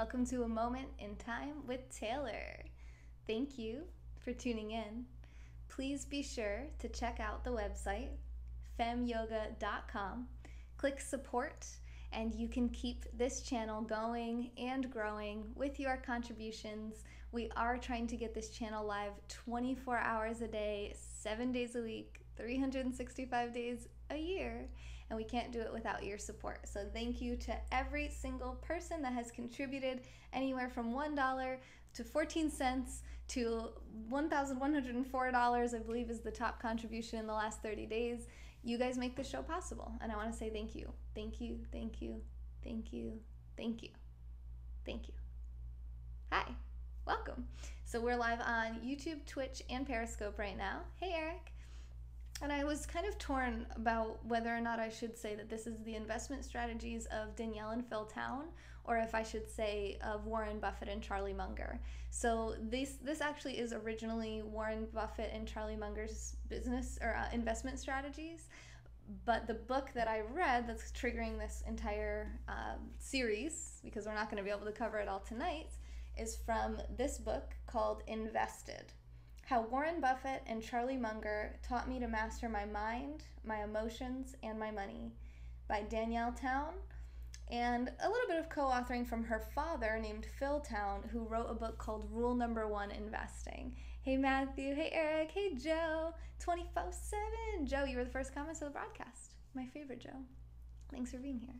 welcome to A Moment in Time with Taylor. Thank you for tuning in. Please be sure to check out the website, femyoga.com. Click support, and you can keep this channel going and growing with your contributions. We are trying to get this channel live 24 hours a day, 7 days a week, 365 days a year, and we can't do it without your support. So thank you to every single person that has contributed anywhere from $1 to 14 cents to $1,104, I believe is the top contribution in the last 30 days. You guys make this show possible, and I want to say thank you. Thank you, thank you, thank you, thank you, thank you. Hi, welcome. So we're live on YouTube, Twitch, and Periscope right now. Hey, Eric. And I was kind of torn about whether or not I should say that this is the investment strategies of Danielle and Phil Town, or if I should say of Warren Buffett and Charlie Munger. So this actually is originally Warren Buffett and Charlie Munger's business or investment strategies. But the book that I read that's triggering this entire series, because we're not going to be able to cover it all tonight, is from this book called Invested: How Warren Buffett and Charlie Munger Taught Me to Master My Mind, My Emotions, and My Money, by Danielle Town, and a little bit of co-authoring from her father named Phil Town, who wrote a book called Rule Number One Investing. Hey Matthew, hey Eric, hey Joe, 24/7. Joe, you were the first comments of the broadcast. My favorite Joe. Thanks for being here.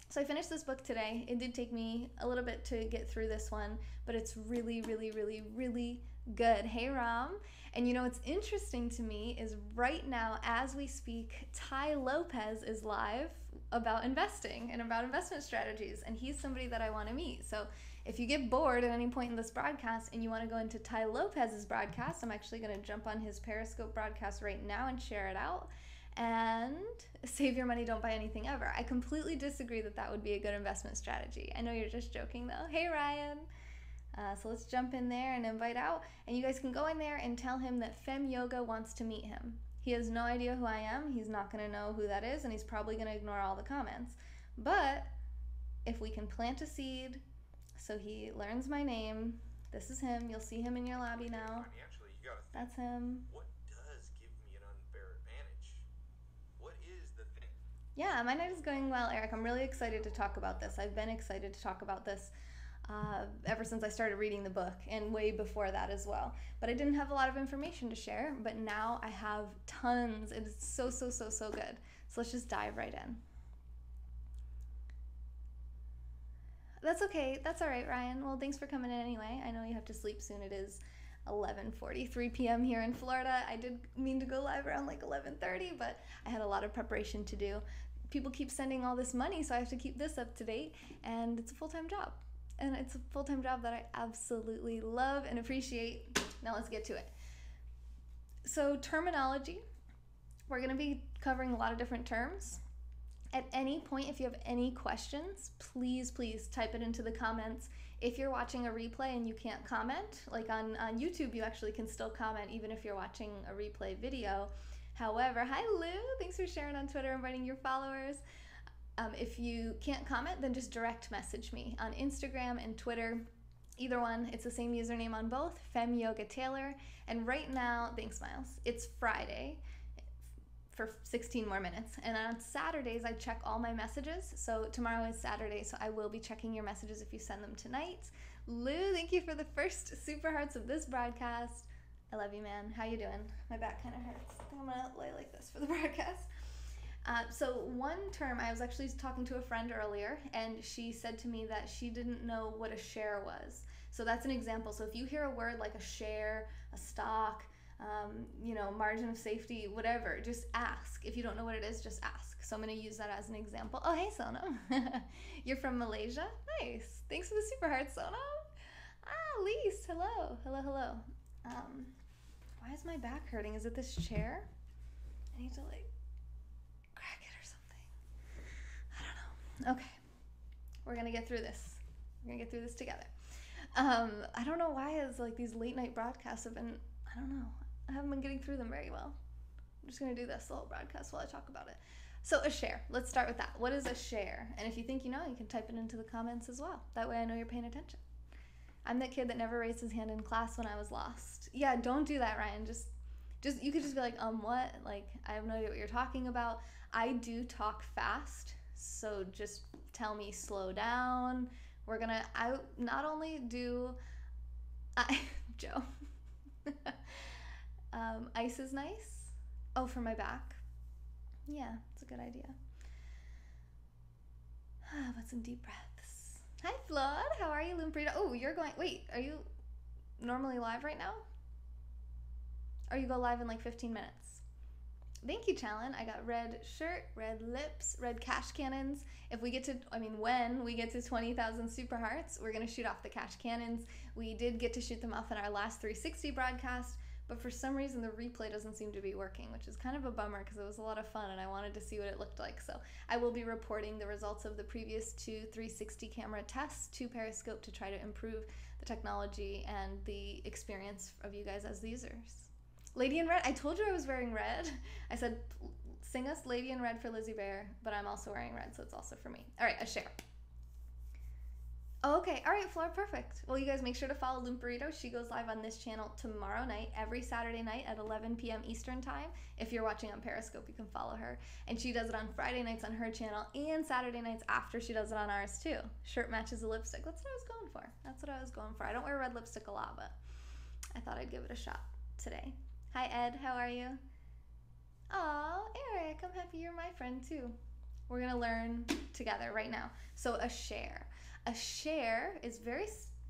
So I finished this book today. It did take me a little bit to get through this one, but it's really, really, really, really good. Hey, Ram. And you know what's interesting to me is right now, as we speak, Ty Lopez is live about investing and about investment strategies, and he's somebody that I want to meet. So if you get bored at any point in this broadcast and you want to go into Ty Lopez's broadcast, I'm actually going to jump on his Periscope broadcast right now and share it out. And save your money, don't buy anything ever. I completely disagree that that would be a good investment strategy. I know you're just joking though. Hey Ryan. So let's jump in there and invite out. And you guys can go in there and tell him that Fem Yoga wants to meet him. He has no idea who I am. He's not going to know who that is, and he's probably going to ignore all the comments. But if we can plant a seed so he learns my name, this is him. You'll see him in your lobby now. Financially, you gotta think, that's him. What does give me an unfair advantage? What is the thing? Yeah, my night is going well, Eric. I'm really excited to talk about this. I've been excited to talk about this ever since I started reading the book, and way before that as well. But I didn't have a lot of information to share, but now I have tons. It's so, so, so, so good. So let's just dive right in. That's okay. That's all right, Ryan. Well, thanks for coming in anyway. I know you have to sleep soon. It is 11:43 p.m. here in Florida. I did mean to go live around like 11:30, but I had a lot of preparation to do. People keep sending all this money, so I have to keep this up to date, and it's a full-time job. And it's a full-time job that I absolutely love and appreciate. Now let's get to it. So terminology, we're going to be covering a lot of different terms. At any point, if you have any questions, please type it into the comments. If you're watching a replay and you can't comment, like on YouTube, you actually can still comment even if you're watching a replay video. However, hi Lou, thanks for sharing on Twitter, inviting your followers. If you can't comment, then just direct message me on Instagram and Twitter. Either one, it's the same username on both, Fem Yoga Taylor. And right now, thanks Miles, it's Friday for 16 more minutes. And on Saturdays, I check all my messages. So tomorrow is Saturday, so I will be checking your messages if you send them tonight. Lou, thank you for the first super hearts of this broadcast. I love you, man. How you doing? My back kind of hurts. I think I'm gonna lay like this for the broadcast. So one term, I was actually talking to a friend earlier, and she said to me that she didn't know what a share was. So that's an example. So if you hear a word like a share, a stock, margin of safety, whatever, just ask. If you don't know what it is, just ask. So I'm going to use that as an example. Oh, hey, Sonam. You're from Malaysia? Nice. Thanks for the super heart, Sonam. Lise, hello. Hello. Why is my back hurting? Is it this chair? I need to, crack it or something. I don't know. Okay. We're going to get through this. We're going to get through this together. I don't know why it's like these late night broadcasts have been, I don't know. I haven't been getting through them very well. I'm just going to do this the whole broadcast while I talk about it. So a share, let's start with that. What is a share? And if you think you know, you can type it into the comments as well. That way I know you're paying attention. I'm that kid that never raised his hand in class when I was lost. Yeah, don't do that, Ryan. Just you could just be like, what? Like, I have no idea what you're talking about. I do talk fast, so just tell me slow down. I not only do I Joe. Ice is nice. Oh, for my back. Yeah, it's a good idea. But some deep breaths. Hi, Flood. How are you, Limprito? Oh, you're going. Wait, are you normally live right now? Or you go live in like 15 minutes? Thank you, Challen. I got red shirt, red lips, red cash cannons. If we get to, when we get to 20,000 super hearts, we're going to shoot off the cash cannons. We did get to shoot them off in our last 360 broadcast, but for some reason the replay doesn't seem to be working, which is kind of a bummer because it was a lot of fun and I wanted to see what it looked like. So I will be reporting the results of the previous 2 360 camera tests to Periscope to try to improve the technology and the experience of you guys as the users. Lady in Red, I told you I was wearing red. I said, sing us Lady in Red for Lizzie Bear, but I'm also wearing red, so it's also for me. All right, a share. Oh, okay. All right, Flora, perfect. Well, you guys make sure to follow Limperito. She goes live on this channel tomorrow night, every Saturday night at 11 p.m. Eastern time. If you're watching on Periscope, you can follow her. And she does it on Friday nights on her channel and Saturday nights after she does it on ours too. Shirt matches the lipstick. That's what I was going for. That's what I was going for. I don't wear red lipstick a lot, but I thought I'd give it a shot today. Hi, Ed. How are you? Aw, Eric. I'm happy you're my friend too. We're going to learn together right now. So a share. A share is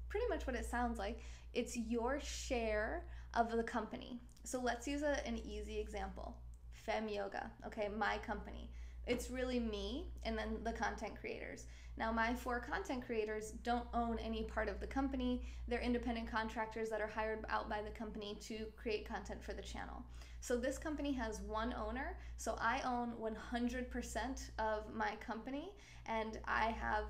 pretty much what it sounds like. It's your share of the company. So let's use an easy example. Fem Yoga, okay, my company. It's really me and then the content creators. Now, my 4 content creators don't own any part of the company. They're independent contractors that are hired out by the company to create content for the channel. So this company has one owner. So I own 100% of my company and I have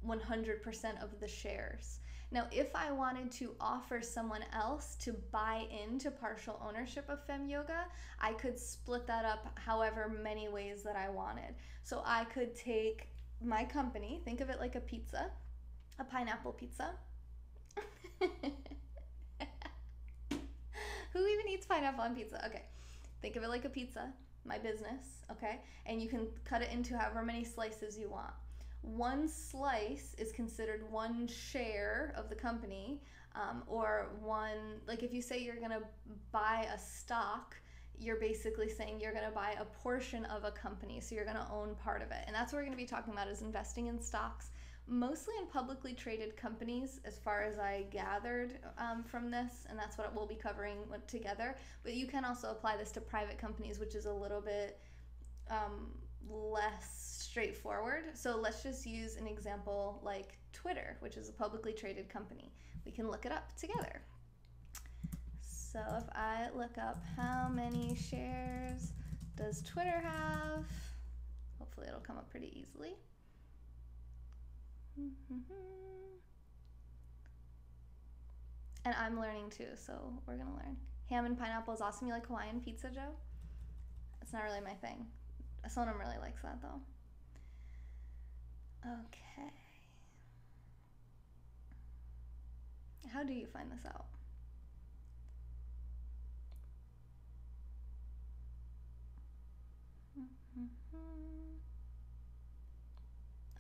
100% of the shares. Now, if I wanted to offer someone else to buy into partial ownership of Fem Yoga, I could split that up however many ways that I wanted. So I could take my company, think of it like a pizza, a pineapple pizza. Who even eats pineapple on pizza? Okay, think of it like a pizza, my business, okay? And you can cut it into however many slices you want. One slice is considered one share of the company, or one, like if you say you're gonna buy a stock, you're basically saying you're gonna buy a portion of a company, so you're gonna own part of it. And that's what we're gonna be talking about, is investing in stocks, mostly in publicly traded companies, as far as I gathered from this, and that's what we'll be covering together. But you can also apply this to private companies, which is a little bit less straightforward. So let's just use an example like Twitter, which is a publicly traded company. We can look it up together. So if I look up how many shares does Twitter have, hopefully it'll come up pretty easily. And I'm learning too, so we're gonna learn. Ham and pineapple is awesome. You like Hawaiian pizza, Joe? It's not really my thing. Sonam really likes that though. Okay. How do you find this out?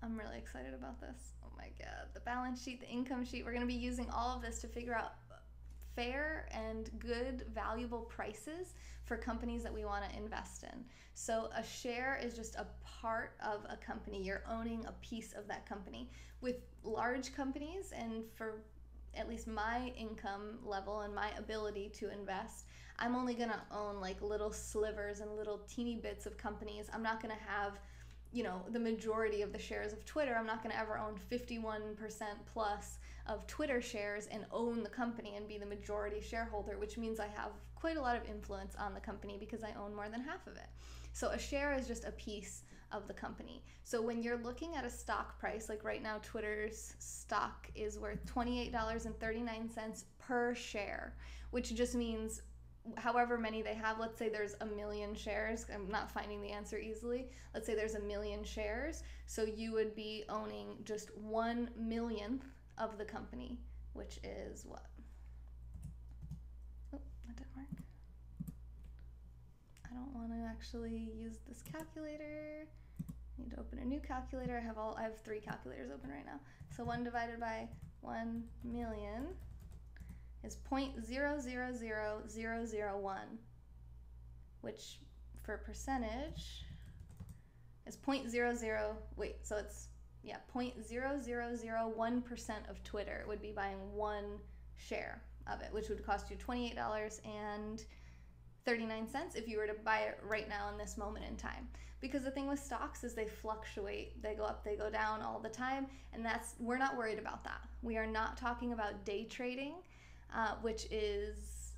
I'm really excited about this. Oh my god. The balance sheet, the income sheet. We're going to be using all of this to figure out fair and good, valuable prices for companies that we want to invest in. So a share is just a part of a company. You're owning a piece of that company. With large companies, and for at least my income level and my ability to invest, I'm only going to own like little slivers and little teeny bits of companies. I'm not going to have, you know, the majority of the shares of Twitter. I'm not going to ever own 51% plus of Twitter shares and own the company and be the majority shareholder, which means I have quite a lot of influence on the company because I own more than half of it. So a share is just a piece of the company. So when you're looking at a stock price, like right now Twitter's stock is worth $28.39 per share, which just means however many they have. Let's say there's 1,000,000 shares. I'm not finding the answer easily. Let's say there's 1,000,000 shares. So you would be owning just 1/1,000,000th of the company, which is what? Oh, that didn't work. I don't want to actually use this calculator. I need to open a new calculator. I have 3 calculators open right now. So 1 divided by 1,000,000 is 0.000001, which for percentage is 0.00, wait, so it's, yeah, 0.0001% of Twitter would be buying 1 share of it, which would cost you $28.39 if you were to buy it right now in this moment in time. Because the thing with stocks is they fluctuate, they go up, they go down all the time, and we're not worried about that. We are not talking about day trading, which is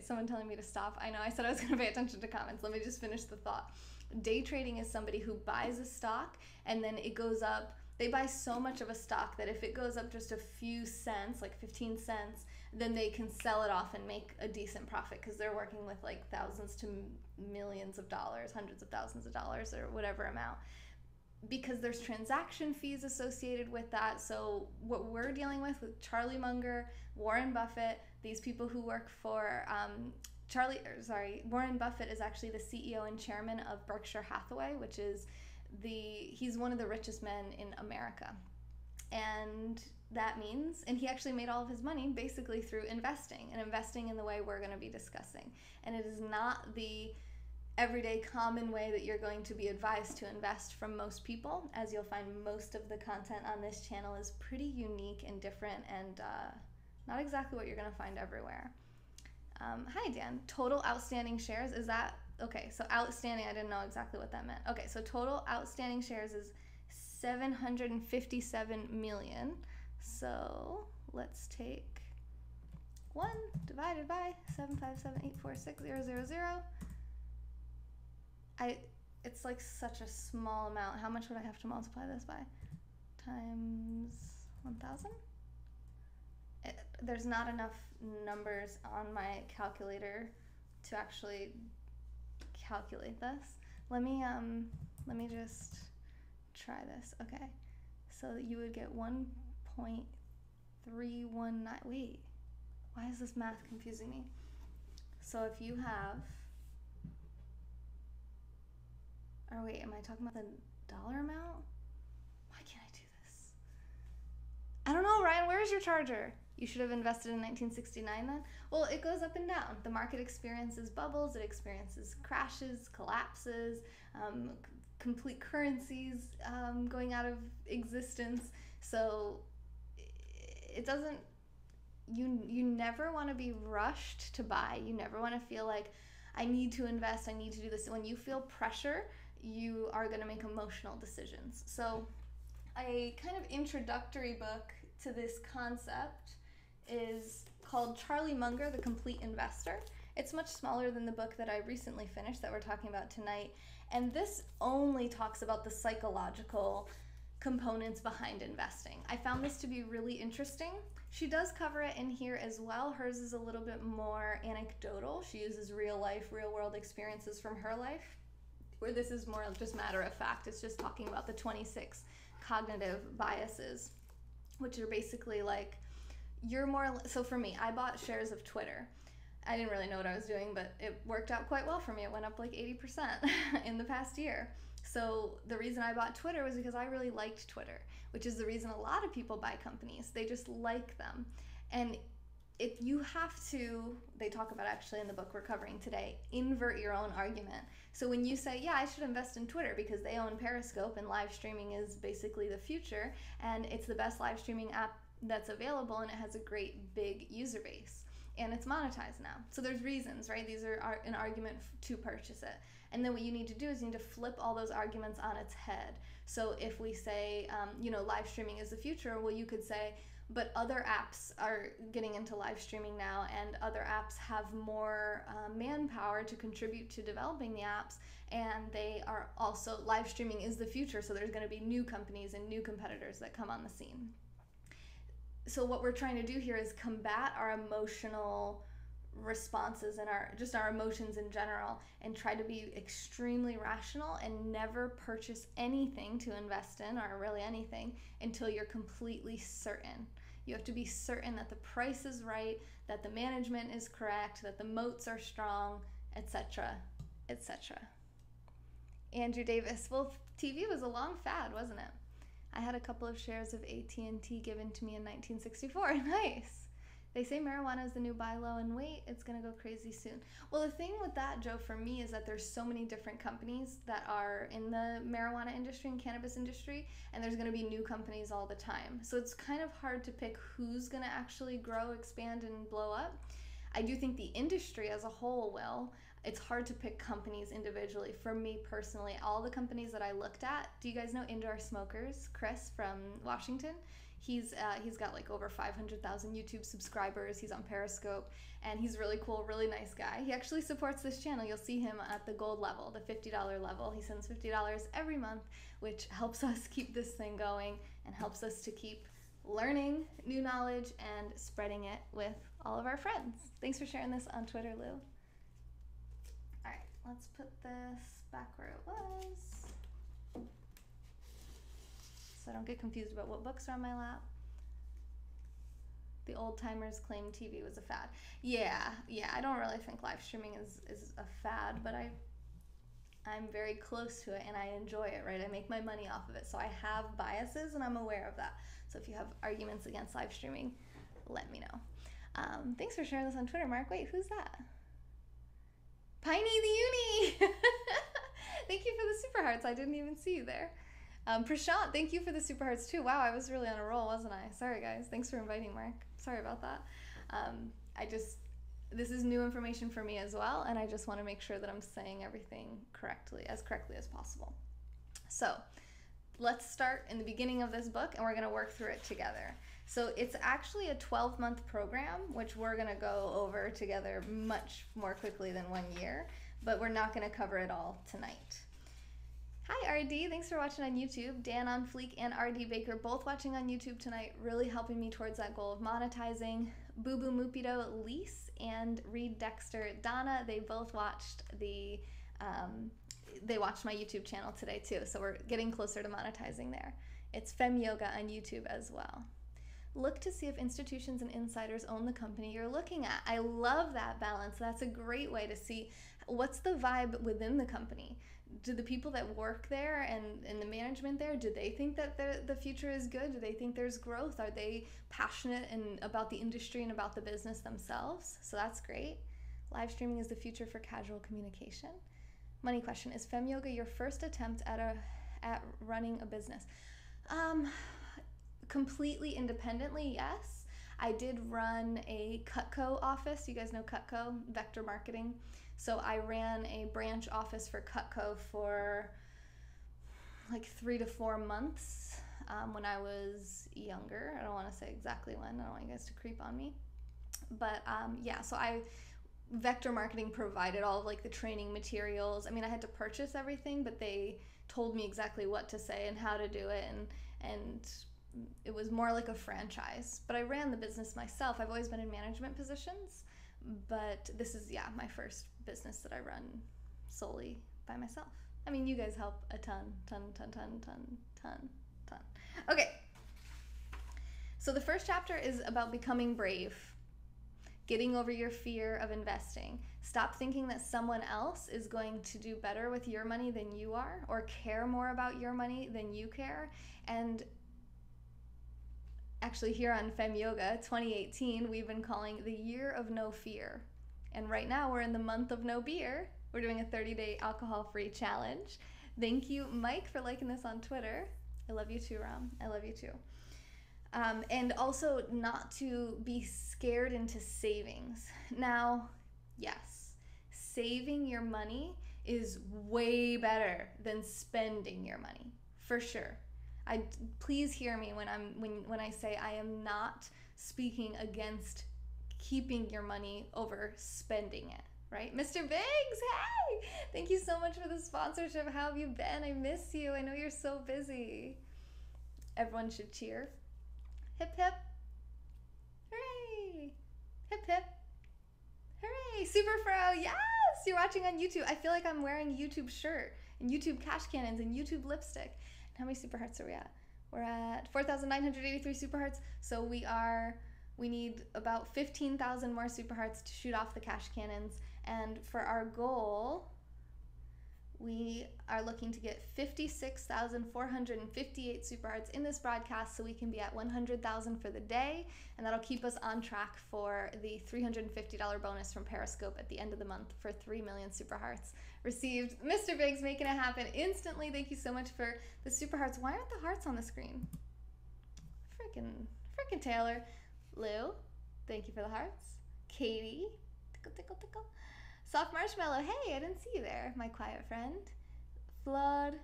someone telling me to stop. I know I said I was going to pay attention to comments. Let me just finish the thought. Day trading is somebody who buys a stock and then it goes up. They buy so much of a stock that if it goes up just a few cents, like 15 cents, then they can sell it off and make a decent profit because they're working with like thousands to millions of dollars, hundreds of thousands of dollars, or whatever amount, because there's transaction fees associated with that. So what we're dealing with Charlie Munger, Warren Buffett, these people who work for Warren Buffett is actually the CEO and chairman of Berkshire Hathaway, which is he's one of the richest men in America. And that means, and he actually made all of his money basically through investing, and investing in the way we're going to be discussing. And it is not the everyday common way that you're going to be advised to invest from most people, as you'll find most of the content on this channel is pretty unique and different, and not exactly what you're going to find everywhere. Hi, Dan. Total outstanding shares, is that, okay, so outstanding, I didn't know exactly what that meant. Okay, so total outstanding shares is 757 million. So let's take 1 divided by 757,846,000. It's like such a small amount. How much would I have to multiply this by? Times 1,000? There's not enough numbers on my calculator to actually calculate this. Let me just try this. Okay, so you would get 1.319. Wait, why is this math confusing me? So if you have, or wait, am I talking about the dollar amount? Why can't I do this? I don't know, Ryan, where's your charger? You should have invested in 1969 then? Well, it goes up and down. The market experiences bubbles, it experiences crashes, collapses, complete currencies going out of existence. So it doesn't, you never want to be rushed to buy. You never want to feel like, I need to invest, I need to do this. When you feel pressure, you are going to make emotional decisions. So a kind of introductory book to this concept is called Charlie Munger, The Complete Investor. It's much smaller than the book that I recently finished that we're talking about tonight. And this only talks about the psychological components behind investing. I found this to be really interesting. She does cover it in here as well. Hers is a little bit more anecdotal. She uses real life, real world experiences from her life, where this is more just matter of fact. It's just talking about the 26 cognitive biases, which are basically like, so for me, I bought shares of Twitter. I didn't really know what I was doing, but it worked out quite well for me. It went up like 80% in the past year. So the reason I bought Twitter was because I really liked Twitter, which is the reason a lot of people buy companies. They just like them. And if you have to, they talk about actually in the book we're covering today, invert your own argument. So when you say, yeah, I should invest in Twitter because they own Periscope and live streaming is basically the future, and it's the best live streaming app that's available, and it has a great big user base, and it's monetized now. So there's reasons, right? These are an argument to purchase it. And then what you need to do is you need to flip all those arguments on its head. So if we say, live streaming is the future, well, you could say, but other apps are getting into live streaming now, and other apps have more manpower to contribute to developing the apps, and they are also, live streaming is the future, so there's going to be new companies and new competitors that come on the scene. So what we're trying to do here is combat our emotional responses and our emotions in general, and try to be extremely rational and never purchase anything to invest in, or really anything, until you're completely certain. You have to be certain that the price is right, that the management is correct, that the moats are strong, etc., etc. Andrew Davis, well, TV was a long fad, wasn't it? I had a couple of shares of AT&T given to me in 1964. Nice. They say marijuana is the new buy low and wait. It's going to go crazy soon. Well, the thing with that, Joe, for me is that there's so many different companies that are in the marijuana industry and cannabis industry, and there's going to be new companies all the time. So it's kind of hard to pick who's going to actually grow, expand, and blow up. I do think the industry as a whole will. It's hard to pick companies individually. For me personally, all the companies that I looked at, do you guys know Indoor Smokers? Chris from Washington? He's got like over 500,000 YouTube subscribers. He's on Periscope, and he's really cool, really nice guy. He actually supports this channel. You'll see him at the gold level, the $50 level. He sends $50 every month, which helps us keep this thing going and helps us to keep learning new knowledge and spreading it with all of our friends. Thanks for sharing this on Twitter, Lou. All right, let's put this back where it was, so I don't get confused about what books are on my lap. The old timers claim TV was a fad. Yeah, I don't really think live streaming is a fad, but I'm very close to it and I enjoy it, right? I make my money off of it, so I have biases and I'm aware of that. So if you have arguments against live streaming, let me know. Thanks for sharing this on Twitter, Mark. Wait, who's that? Piney the Uni! Thank you for the super hearts. I didn't even see you there. Prashant, thank you for the super hearts too. Wow, I was really on a roll, wasn't I? Sorry guys, thanks for inviting Mark. Sorry about that. This is new information for me as well, and I just want to make sure that I'm saying everything correctly as possible. So let's start in the beginning of this book, and we're going to work through it together. So it's actually a 12-month program, which we're going to go over together much more quickly than 1 year, but we're not going to cover it all tonight. Hi RD, thanks for watching on YouTube. Dan on Fleek and RD Baker both watching on YouTube tonight, really helping me towards that goal of monetizing. Boo Boo Moopido, Lise, and Reed Dexter, Donna, they both watched they watched my YouTube channel today too, so we're getting closer to monetizing there. It's Fem Yoga on YouTube as well. Look to see if institutions and insiders own the company you're looking at. I love that balance. That's a great way to see what's the vibe within the company. Do the people that work there and the management there, do they think that the future is good? Do they think there's growth? Are they passionate about the industry and about the business themselves? So that's great. Live streaming is the future for casual communication. Money question, is Fem Yoga your first attempt at running a business? Completely independently, yes. I did run a Cutco office. You guys know Cutco, Vector Marketing. So I ran a branch office for Cutco for like 3 to 4 months when I was younger. I don't want to say exactly when. I don't want you guys to creep on me. But yeah, so Vector Marketing provided all of like the training materials. I mean, I had to purchase everything, but they told me exactly what to say and how to do it, and it was more like a franchise. But I ran the business myself. I've always been in management positions, but this is, yeah, my first business that I run solely by myself. I mean, you guys help a ton. Okay. So the first chapter is about becoming brave, getting over your fear of investing. Stop thinking that someone else is going to do better with your money than you are, or care more about your money than you care. And actually here on Fem Yoga 2018, we've been calling the year of no fear. And right now we're in the month of no beer. We're doing a 30-day alcohol-free challenge. Thank you, Mike, for liking this on Twitter. I love you too, Ram. I love you too. And also not to be scared into savings. Now, yes, saving your money is way better than spending your money, for sure. Please hear me when I say I am not speaking against keeping your money over spending it, right? Mr. Biggs, hey! Thank you so much for the sponsorship. How have you been? I miss you. I know you're so busy. Everyone should cheer. Hip hip. Hooray! Hip hip. Hooray! Bro. Yes, you're watching on YouTube. I feel like I'm wearing a YouTube shirt and YouTube cash cannons and YouTube lipstick. How many super hearts are we at? We're at 4,983 super hearts. So we need about 15,000 more super hearts to shoot off the cash cannons. And for our goal, we are looking to get 56,458 super hearts in this broadcast so we can be at 100,000 for the day, and that'll keep us on track for the $350 bonus from Periscope at the end of the month for 3 million super hearts received. Mr. Biggs making it happen instantly. Thank you so much for the super hearts. Why aren't the hearts on the screen? Freaking Taylor. Lou, thank you for the hearts. Katie, tickle, tickle, tickle. Soft Marshmallow, hey, I didn't see you there, my quiet friend. Flood,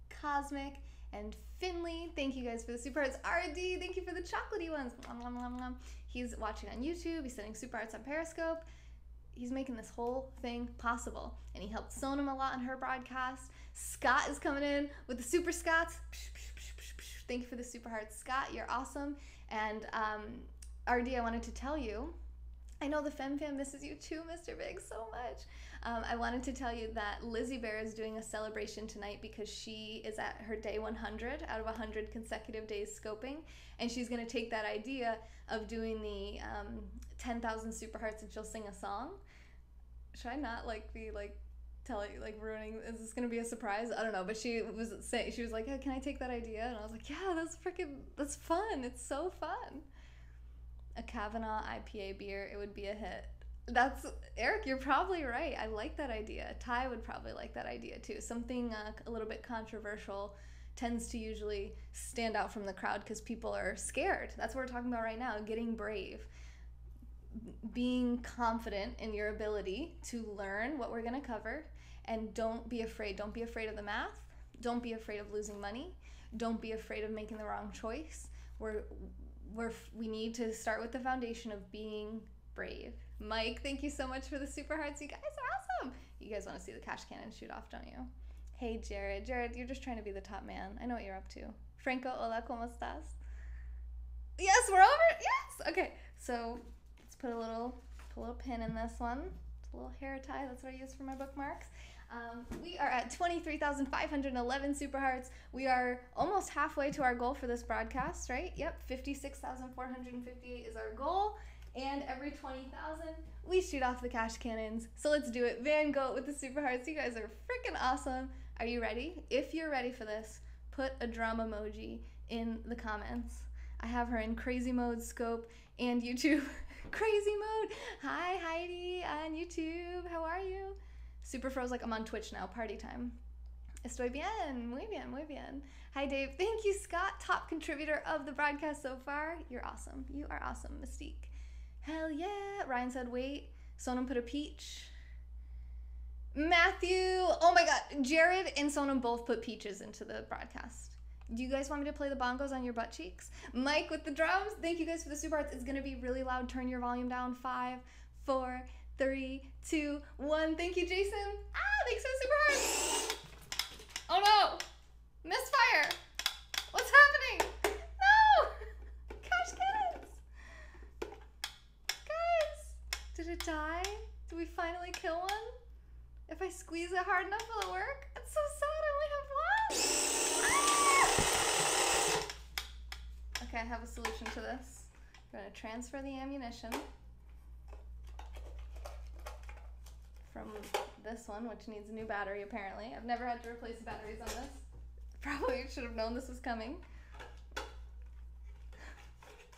Cosmic, and Finley, thank you guys for the super hearts. RD, thank you for the chocolatey ones. Nom, nom, nom, nom. He's watching on YouTube, he's sending super hearts on Periscope. He's making this whole thing possible. And he helped Sonam a lot on her broadcast. Scott is coming in with the super Scots. Thank you for the super hearts. Scott, you're awesome. And RD, I wanted to tell you, I know the Fem Fam misses you too, Mr. Big, so much. I wanted to tell you that Lizzie Bear is doing a celebration tonight because she is at her day 100 out of 100 consecutive days scoping, and she's going to take that idea of doing the 10,000 super hearts and she'll sing a song. Should I not be telling, ruining? Is this going to be a surprise? I don't know, but she was like, hey, can I take that idea? And I was like, yeah, that's fun. It's so fun. A Kavanaugh IPA beer, it would be a hit. That's, Eric, you're probably right. I like that idea. Ty would probably like that idea too. Something a little bit controversial tends to usually stand out from the crowd because people are scared. That's what we're talking about right now, getting brave. Being confident in your ability to learn what we're going to cover, and don't be afraid. Don't be afraid of the math. Don't be afraid of losing money. Don't be afraid of making the wrong choice. We need to start with the foundation of being brave. Mike, thank you so much for the super hearts. You guys are awesome. You guys want to see the cash cannon shoot off, don't you? Hey, Jared. Jared, you're just trying to be the top man. I know what you're up to. Franco, hola, ¿cómo estás? Yes, we're over. Yes. Okay, so let's put a little pin in this one. It's a little hair tie. That's what I use for my bookmarks. We are at 23,511 super hearts. We are almost halfway to our goal for this broadcast, right? Yep, 56,458 is our goal. And every 20,000, we shoot off the cash cannons. So let's do it. Van Gogh with the super hearts. You guys are freaking awesome. Are you ready? If you're ready for this, put a drum emoji in the comments. I have her in crazy mode, scope, and YouTube. Crazy mode. Hi, Heidi on YouTube. How are you? Super Fro's like, I'm on Twitch now, party time. Estoy bien, muy bien, muy bien. Hi, Dave. Thank you, Scott, top contributor of the broadcast so far. You're awesome. You are awesome, Mystique. Hell yeah. Ryan said, wait. Sonam put a peach. Matthew. Oh my God. Jared and Sonam both put peaches into the broadcast. Do you guys want me to play the bongos on your butt cheeks? Mike with the drums. Thank you guys for the super hearts. It's going to be really loud. Turn your volume down. 5, 4, 3, 2, 1. Thank you, Jason. Thanks for the super hearts. Oh no. Misfire. What's happening? No. Cash cannons. Guys, did it die? Did we finally kill one? If I squeeze it hard enough, will it work? It's so sad. I only have one. Okay, I have a solution to this. We're going to transfer the ammunition from this one, which needs a new battery apparently. I've never had to replace the batteries on this. Probably should have known this was coming.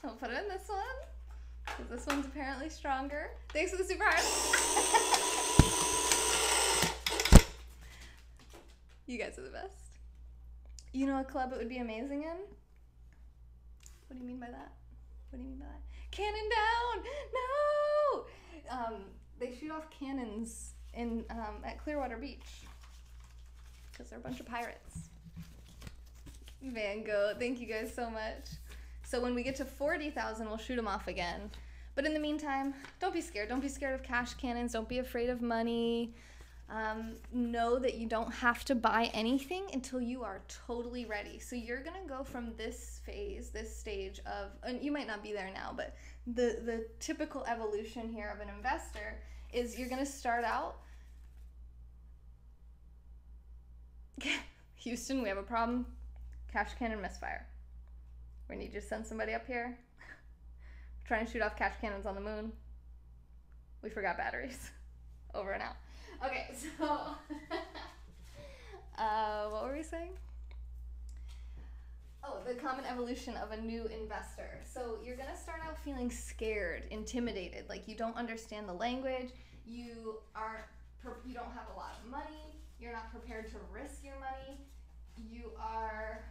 I'll put it in this one, because this one's apparently stronger. Thanks for the super heart. You guys are the best. You know a club it would be amazing in? What do you mean by that? What do you mean by that? Cannon down! No! They shoot off cannons in at Clearwater Beach because they're a bunch of pirates. Van Gogh, thank you guys so much. So when we get to 40,000, we'll shoot them off again. But in the meantime, don't be scared. Don't be scared of cash cannons. Don't be afraid of money. Know that you don't have to buy anything until you are totally ready. So you're going to go from this phase, this stage of, and you might not be there now, but the typical evolution here of an investor is you're going to start out. Houston, we have a problem. Cash cannon misfire. We need you to send somebody up here. We're trying to shoot off cash cannons on the moon. We forgot batteries. Over and out. Okay, so what were we saying? Oh, the common evolution of a new investor. So you're gonna start out feeling scared, intimidated, like you don't understand the language, you don't have a lot of money, you're not prepared to risk your money, you are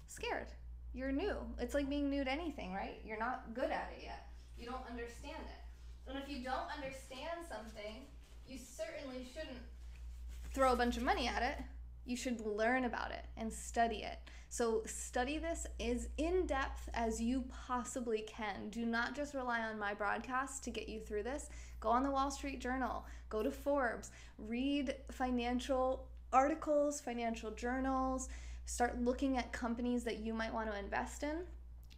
scared. You're new. It's like being new to anything, right? You're not good at it yet. You don't understand it. And if you don't understand something, you certainly shouldn't throw a bunch of money at it. You should learn about it and study it. So study this as in depth as you possibly can. Do not just rely on my broadcast to get you through this. Go on the Wall Street Journal, go to Forbes, read financial articles, financial journals, start looking at companies that you might want to invest in.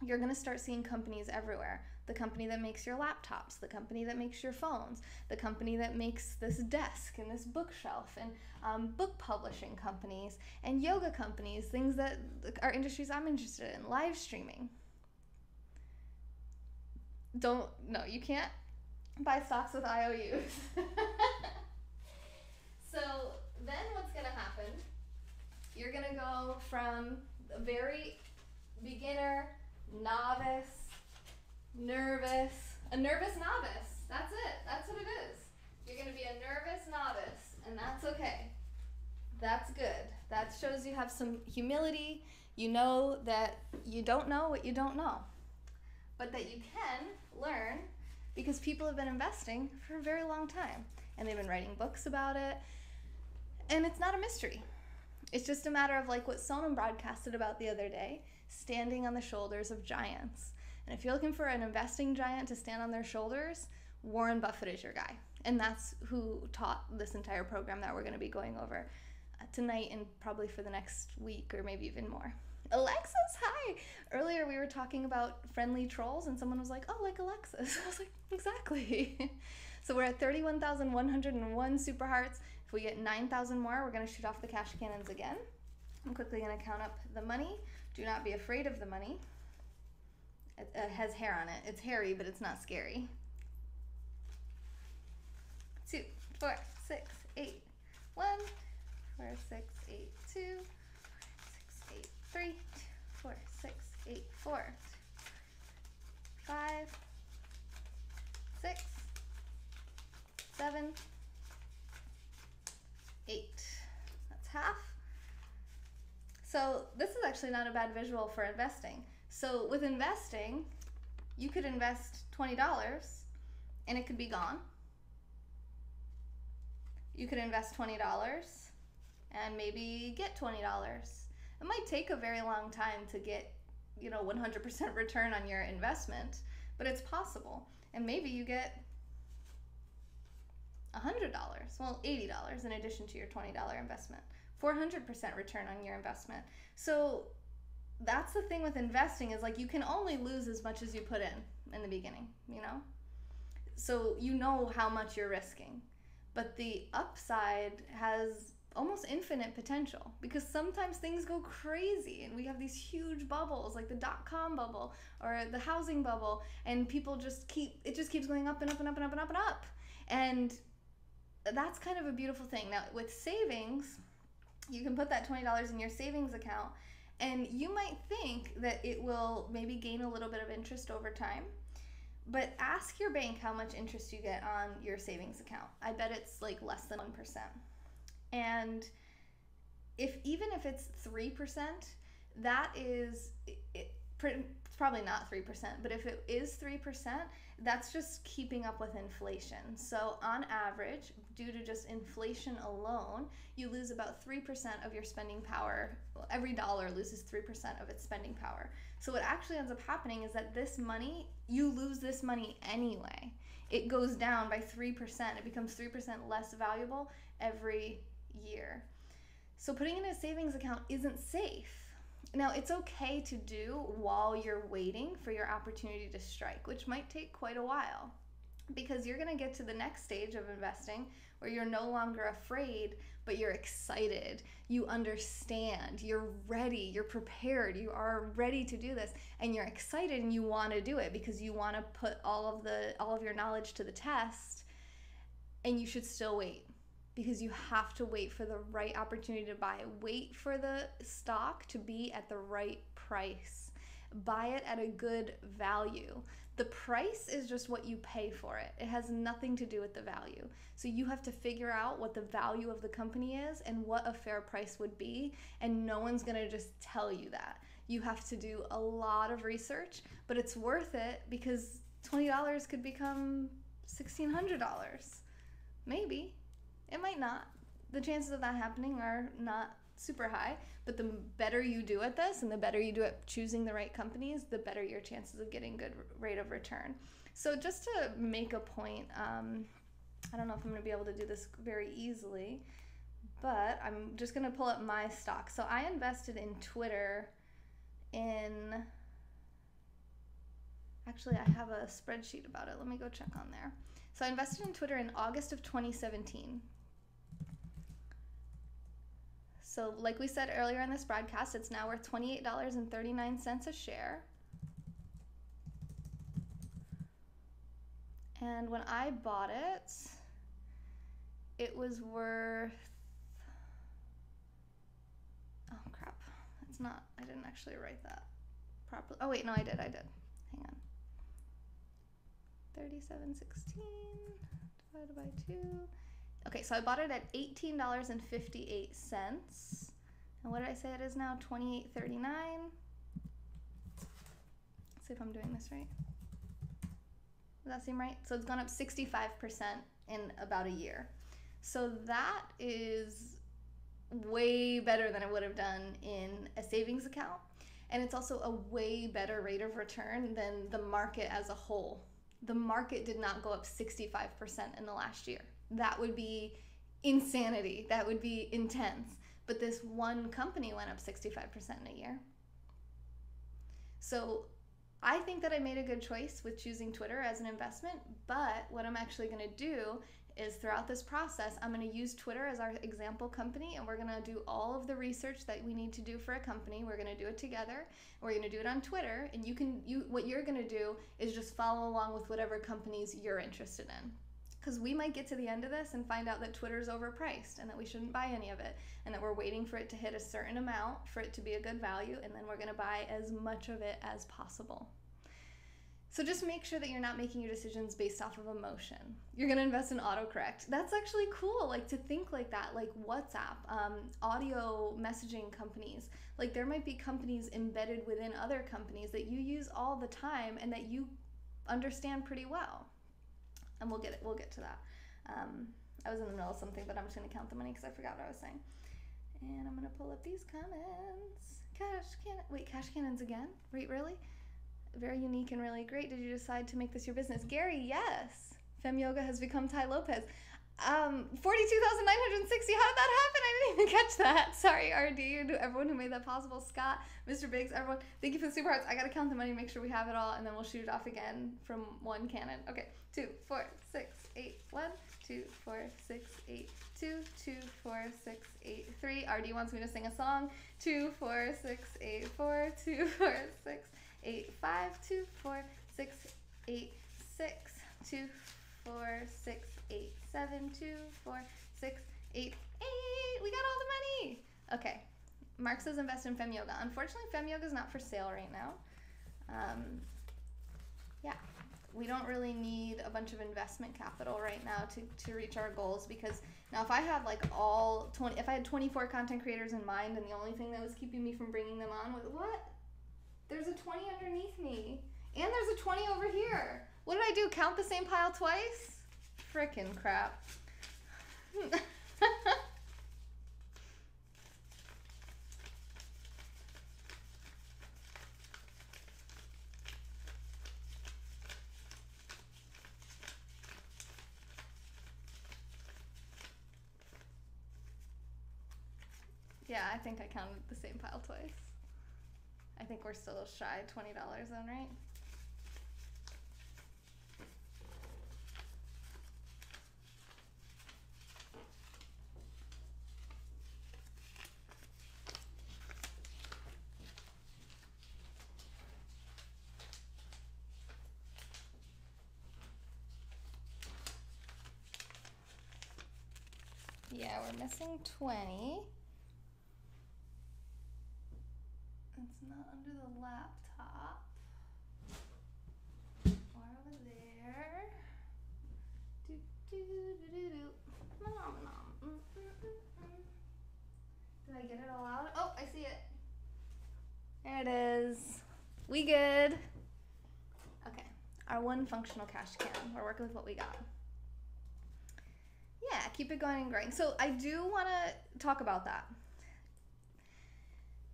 You're going to start seeing companies everywhere. The company that makes your laptops, the company that makes your phones, the company that makes this desk and this bookshelf, and book publishing companies and yoga companies, things that are industries I'm interested in, live streaming. No, you can't buy stocks with IOUs. So then what's going to happen, you're going to go from a very beginner, novice, a nervous novice. That's it. That's what it is. You're going to be a nervous novice, and that's okay. That's good. That shows you have some humility. You know that you don't know what you don't know, but that you can learn because people have been investing for a very long time, and they've been writing books about it, and it's not a mystery. It's just a matter of like what Sonam broadcasted about the other day, standing on the shoulders of giants. And if you're looking for an investing giant to stand on their shoulders, Warren Buffett is your guy. And that's who taught this entire program that we're going to be going over tonight and probably for the next week or maybe even more. Alexis, hi! Earlier we were talking about friendly trolls and someone was like, oh, like Alexis. I was like, exactly. So we're at 31,101 super hearts. If we get 9,000 more, we're going to shoot off the cash cannons again. I'm quickly going to count up the money. Do not be afraid of the money. It has hair on it. It's hairy, but it's not scary. 2, 4, 6, 8, 1, 4, 6, 8, 2, 6, 8, 3, 4, 6, 8, 4, 5, 6, 7, 8. That's half. So this is actually not a bad visual for investing. So with investing, you could invest $20 and it could be gone. You could invest $20 and maybe get $20. It might take a very long time to get, 100% return on your investment, but it's possible. And maybe you get $100, well, $80 in addition to your $20 investment, 400% return on your investment. So that's the thing with investing is like you can only lose as much as you put in the beginning, So you know how much you're risking. But the upside has almost infinite potential because sometimes things go crazy and we have these huge bubbles like the .com bubble or the housing bubble and people just keeps going up and up and up and up and up and up. And that's kind of a beautiful thing. Now with savings, you can put that $20 in your savings account and you might think that it will maybe gain a little bit of interest over time. But ask your bank how much interest you get on your savings account. I bet it's like less than 1%. And even if it's 3%, that is, it's probably not 3%, but if it is 3%, that's just keeping up with inflation. So on average, due to just inflation alone, you lose about 3% of your spending power. Well, every dollar loses 3% of its spending power. So what actually ends up happening is that this money, you lose this money anyway. It goes down by 3%. It becomes 3% less valuable every year. So putting it in a savings account isn't safe. Now, it's okay to do while you're waiting for your opportunity to strike, which might take quite a while. because you're going to get to the next stage of investing where you're no longer afraid, but you're excited. You understand, you're ready, you're prepared, you are ready to do this, and you're excited and you want to do it because you want to put all of your knowledge to the test. And you should still wait, because you have to wait for the right opportunity to buy. Wait for the stock to be at the right price. Buy it at a good value. The price is just what you pay for it. It has nothing to do with the value. So you have to figure out what the value of the company is and what a fair price would be, and no one's going to just tell you that. You have to do a lot of research, but it's worth it because $20 could become $1,600. Maybe. It might not. The chances of that happening are not super high, but the better you do at this and the better you do at choosing the right companies, the better your chances of getting good rate of return. So just to make a point, I don't know if I'm going to be able to do this very easily, but I'm just going to pull up my stock. So I invested in Twitter actually I have a spreadsheet about it. Let me go check on there. So I invested in Twitter in August of 2017. So like we said earlier in this broadcast, it's now worth $28.39 a share. And when I bought it, it was worth, oh crap, it's not, I didn't actually write that properly. Oh wait, no, I did. Hang on. 37.16 divided by 2. Okay, so I bought it at $18.58. And what did I say it is now? $28.39. Let's see if I'm doing this right. Does that seem right? So it's gone up 65% in about a year. So that is way better than it would have done in a savings account. And it's also a way better rate of return than the market as a whole. The market did not go up 65% in the last year. That would be insanity. That would be intense. But this one company went up 65% in a year. So I think that I made a good choice with choosing Twitter as an investment, but what I'm actually going to do is throughout this process, I'm going to use Twitter as our example company, and we're going to do all of the research that we need to do for a company. We're going to do it together. We're going to do it on Twitter, and what you're going to do is just follow along with whatever companies you're interested in. Because we might get to the end of this and find out that Twitter's overpriced and that we shouldn't buy any of it, and that we're waiting for it to hit a certain amount for it to be a good value, and then we're going to buy as much of it as possible. So just make sure that you're not making your decisions based off of emotion. You're going to invest in autocorrect. That's actually cool, like to think like that, like WhatsApp, audio messaging companies. Like there might be companies embedded within other companies that you use all the time and that you understand pretty well. And we'll get to that. I was in the middle of something, but I'm just going to count the money because I forgot what I was saying. And I'm going to pull up these comments. Cash cannons again? Wait, really? Very unique and really great. Did you decide to make this your business? Gary, yes. Fem Yoga has become Ty Lopez. 42,960. How did that happen? I didn't even catch that. Sorry, RD, and to everyone who made that possible. Scott, Mr. Biggs, everyone. Thank you for the super hearts. I got to count the money, make sure we have it all, and then we'll shoot it off again from one cannon. Okay, 2, 4, 6, 8, 1, 2, 4, 6, 8, 2, 2, 4, 6, 8, 3. RD wants me to sing a song. 2, 4, 6, 8, 4, 2, 4, 6, 8, 5, 2, 4, 6, 8, 6, 2, 4, 6, 8, 7, 2, 4, 6, 8, 8. We got all the money. Okay. Mark says invest in Fem Yoga. Unfortunately, Fem Yoga is not for sale right now. Yeah. We don't really need a bunch of investment capital right now to reach our goals, because now if I had if I had 24 content creators in mind and the only thing that was keeping me from bringing them on was what? There's a 20 underneath me. And there's a 20 over here. What did I do? Count the same pile twice? Frickin' crap. Yeah, I think I counted the same pile twice. I think we're still shy $20 then, right? Yeah, we're missing 20. It's not under the laptop. Or over there. Do, do, do, do, do. Nom, nom. Did I get it all out? Oh, I see it. There it is. We good. Okay, our one functional cash can. We're working with what we got. Yeah, keep it going and growing. So I do want to talk about that.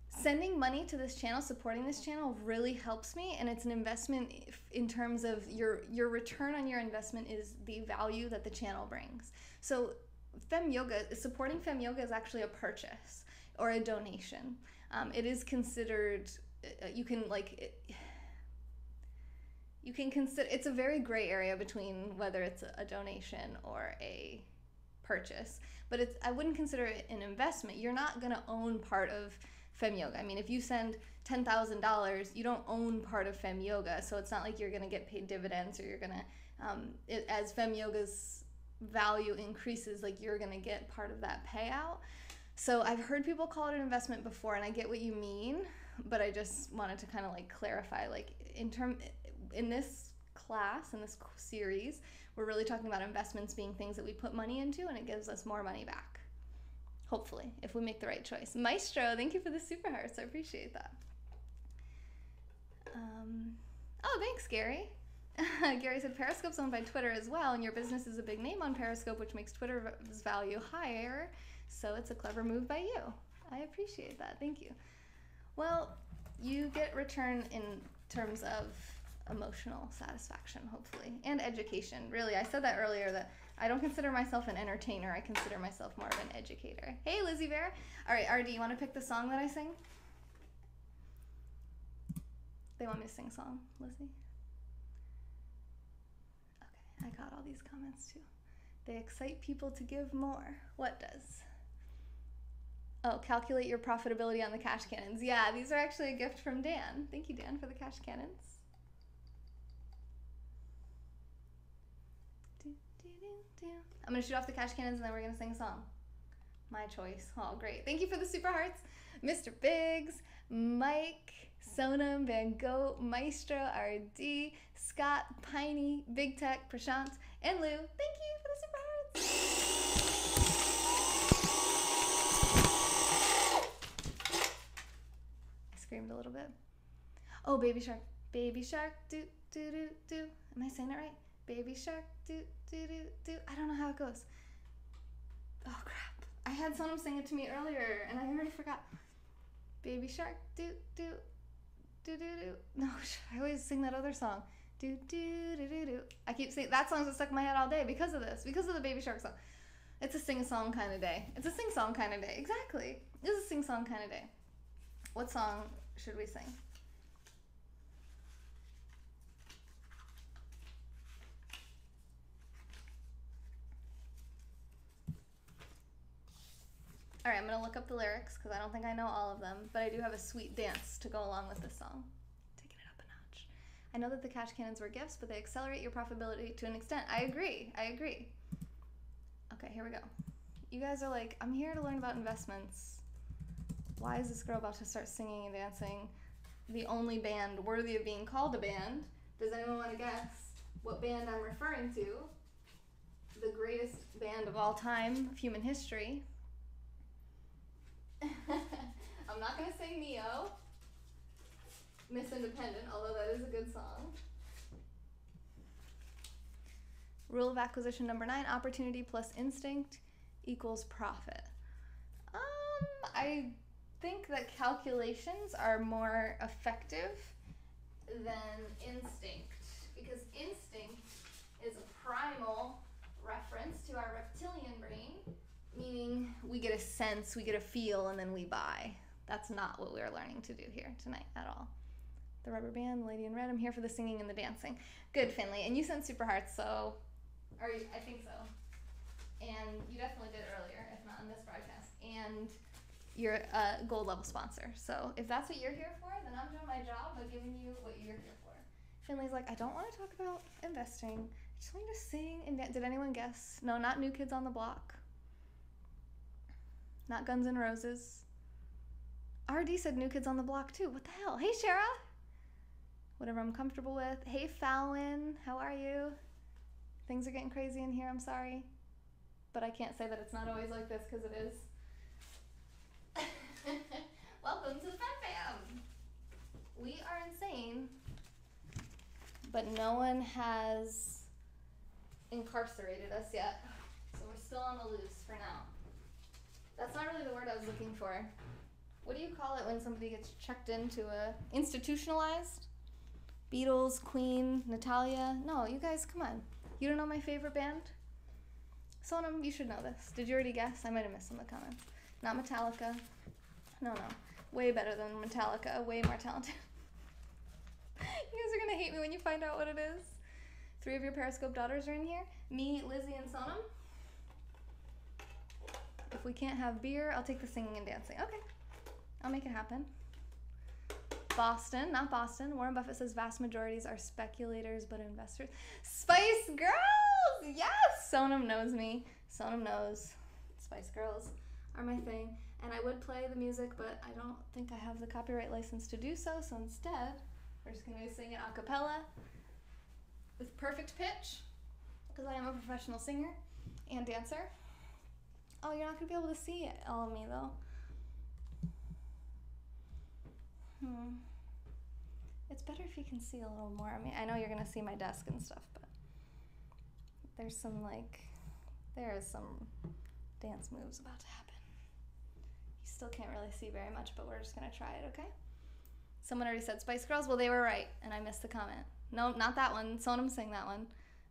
Sending money to this channel, supporting this channel really helps me, and it's an investment in terms of your return on your investment is the value that the channel brings. So supporting Fem Yoga is actually a purchase or a donation. It is considered, you can consider, it's a very gray area between whether it's a donation or a purchase, but I wouldn't consider it an investment. You're not going to own part of Fem Yoga. I mean, if you send $10,000, you don't own part of Fem Yoga, so it's not like you're going to get paid dividends, or you're going to, as Fem Yoga's value increases, like you're going to get part of that payout. So I've heard people call it an investment before, and I get what you mean, but I just wanted to kind of like clarify, like in this class, in this series, we're really talking about investments being things that we put money into, and it gives us more money back. Hopefully, if we make the right choice. Maestro, thank you for the super hearts. I appreciate that. Oh, thanks, Gary. Gary said Periscope's owned by Twitter as well, and your business is a big name on Periscope, which makes Twitter's value higher. So it's a clever move by you. I appreciate that. Thank you. Well, you get return in terms of emotional satisfaction, hopefully, and education. Really, I said that earlier, that I don't consider myself an entertainer. I consider myself more of an educator. Hey, Lizzie Bear. All right, RD, you want to pick the song that I sing? They want me to sing a song, Lizzie? Okay, I got all these comments too. They excite people to give more. What does? Oh, calculate your profitability on the cash cannons. Yeah, these are actually a gift from Dan. Thank you, Dan, for the cash cannons. I'm going to shoot off the cash cannons, and then we're going to sing a song. My choice. Oh, great. Thank you for the super hearts. Mr. Biggs, Mike, Sonam, Van Gogh, Maestro, RD, Scott, Piney, Big Tech, Prashant, and Lou. Thank you for the super hearts. I screamed a little bit. Oh, Baby Shark. Baby Shark, do, do, do, do. Am I saying it right? Baby Shark, do, do, do, do. I don't know how it goes. Oh, crap. I had someone sing it to me earlier, and I already forgot. Baby Shark, do, do, do, do, do. No, I always sing that other song. Do, do, do, do, do. I keep saying that song's stuck in my head all day because of this, because of the Baby Shark song. It's a sing-song kind of day. It's a sing-song kind of day. Exactly. It's a sing-song kind of day. What song should we sing? All right, I'm going to look up the lyrics because I don't think I know all of them, but I do have a sweet dance to go along with this song. Taking it up a notch. I know that the cash cannons were gifts, but they accelerate your profitability to an extent. I agree. I agree. Okay, here we go. You guys are like, I'm here to learn about investments. Why is this girl about to start singing and dancing? The only band worthy of being called a band. Does anyone want to guess what band I'm referring to? The greatest band of all time of human history. I'm not going to say Neo, Miss Independent, although that is a good song. Rule of acquisition number 9, opportunity plus instinct equals profit. I think that calculations are more effective than instinct, because instinct is a primal reference to our reptilian brain, meaning we get a sense, we get a feel, and then we buy. That's not what we're learning to do here tonight at all. The rubber band, the lady in red, I'm here for the singing and the dancing. Good, Finley. And you sent super hearts, so, or I think so. And you definitely did earlier, if not in this broadcast. And you're a gold level sponsor. So if that's what you're here for, then I'm doing my job by giving you what you're here for. Finley's like, I don't want to talk about investing. I just want to sing and dance. Did anyone guess? No, not New Kids on the Block. not Guns N' Roses. RD said New Kids on the Block too. What the hell? Hey, Shara. Whatever I'm comfortable with. Hey, Fallon. How are you? Things are getting crazy in here. I'm sorry. But I can't say that it's not always like this because it is. Welcome to the Fun Fam. We are insane. But no one has incarcerated us yet. So we're still on the loose for now. That's not really the word I was looking for. What do you call it when somebody gets checked into institutionalized? Beatles, Queen, Natalia. No, you guys, come on. You don't know my favorite band? Sonam, you should know this. Did you already guess? I might have missed in the comments. Not Metallica. No. Way better than Metallica. Way more talented. You guys are going to hate me when you find out what it is. 3 of your Periscope daughters are in here. Me, Lizzie, and Sonam. If we can't have beer, I'll take the singing and dancing. Okay. I'll make it happen. Boston, not Boston. Warren Buffett says vast majorities are speculators but investors. Spice Girls! Yes! Sonam knows me. Sonam knows. Spice Girls are my thing. And I would play the music, but I don't think I have the copyright license to do so. So instead, we're just going to be singing a cappella with perfect pitch because I am a professional singer and dancer. Oh, you're not going to be able to see all of me, though. It's better if you can see a little more. I mean, I know you're going to see my desk and stuff, but there is some dance moves about to happen. You still can't really see very much, but we're just going to try it, okay? Someone already said Spice Girls. Well, they were right, and I missed the comment. No, not that one. Sonam sang that one.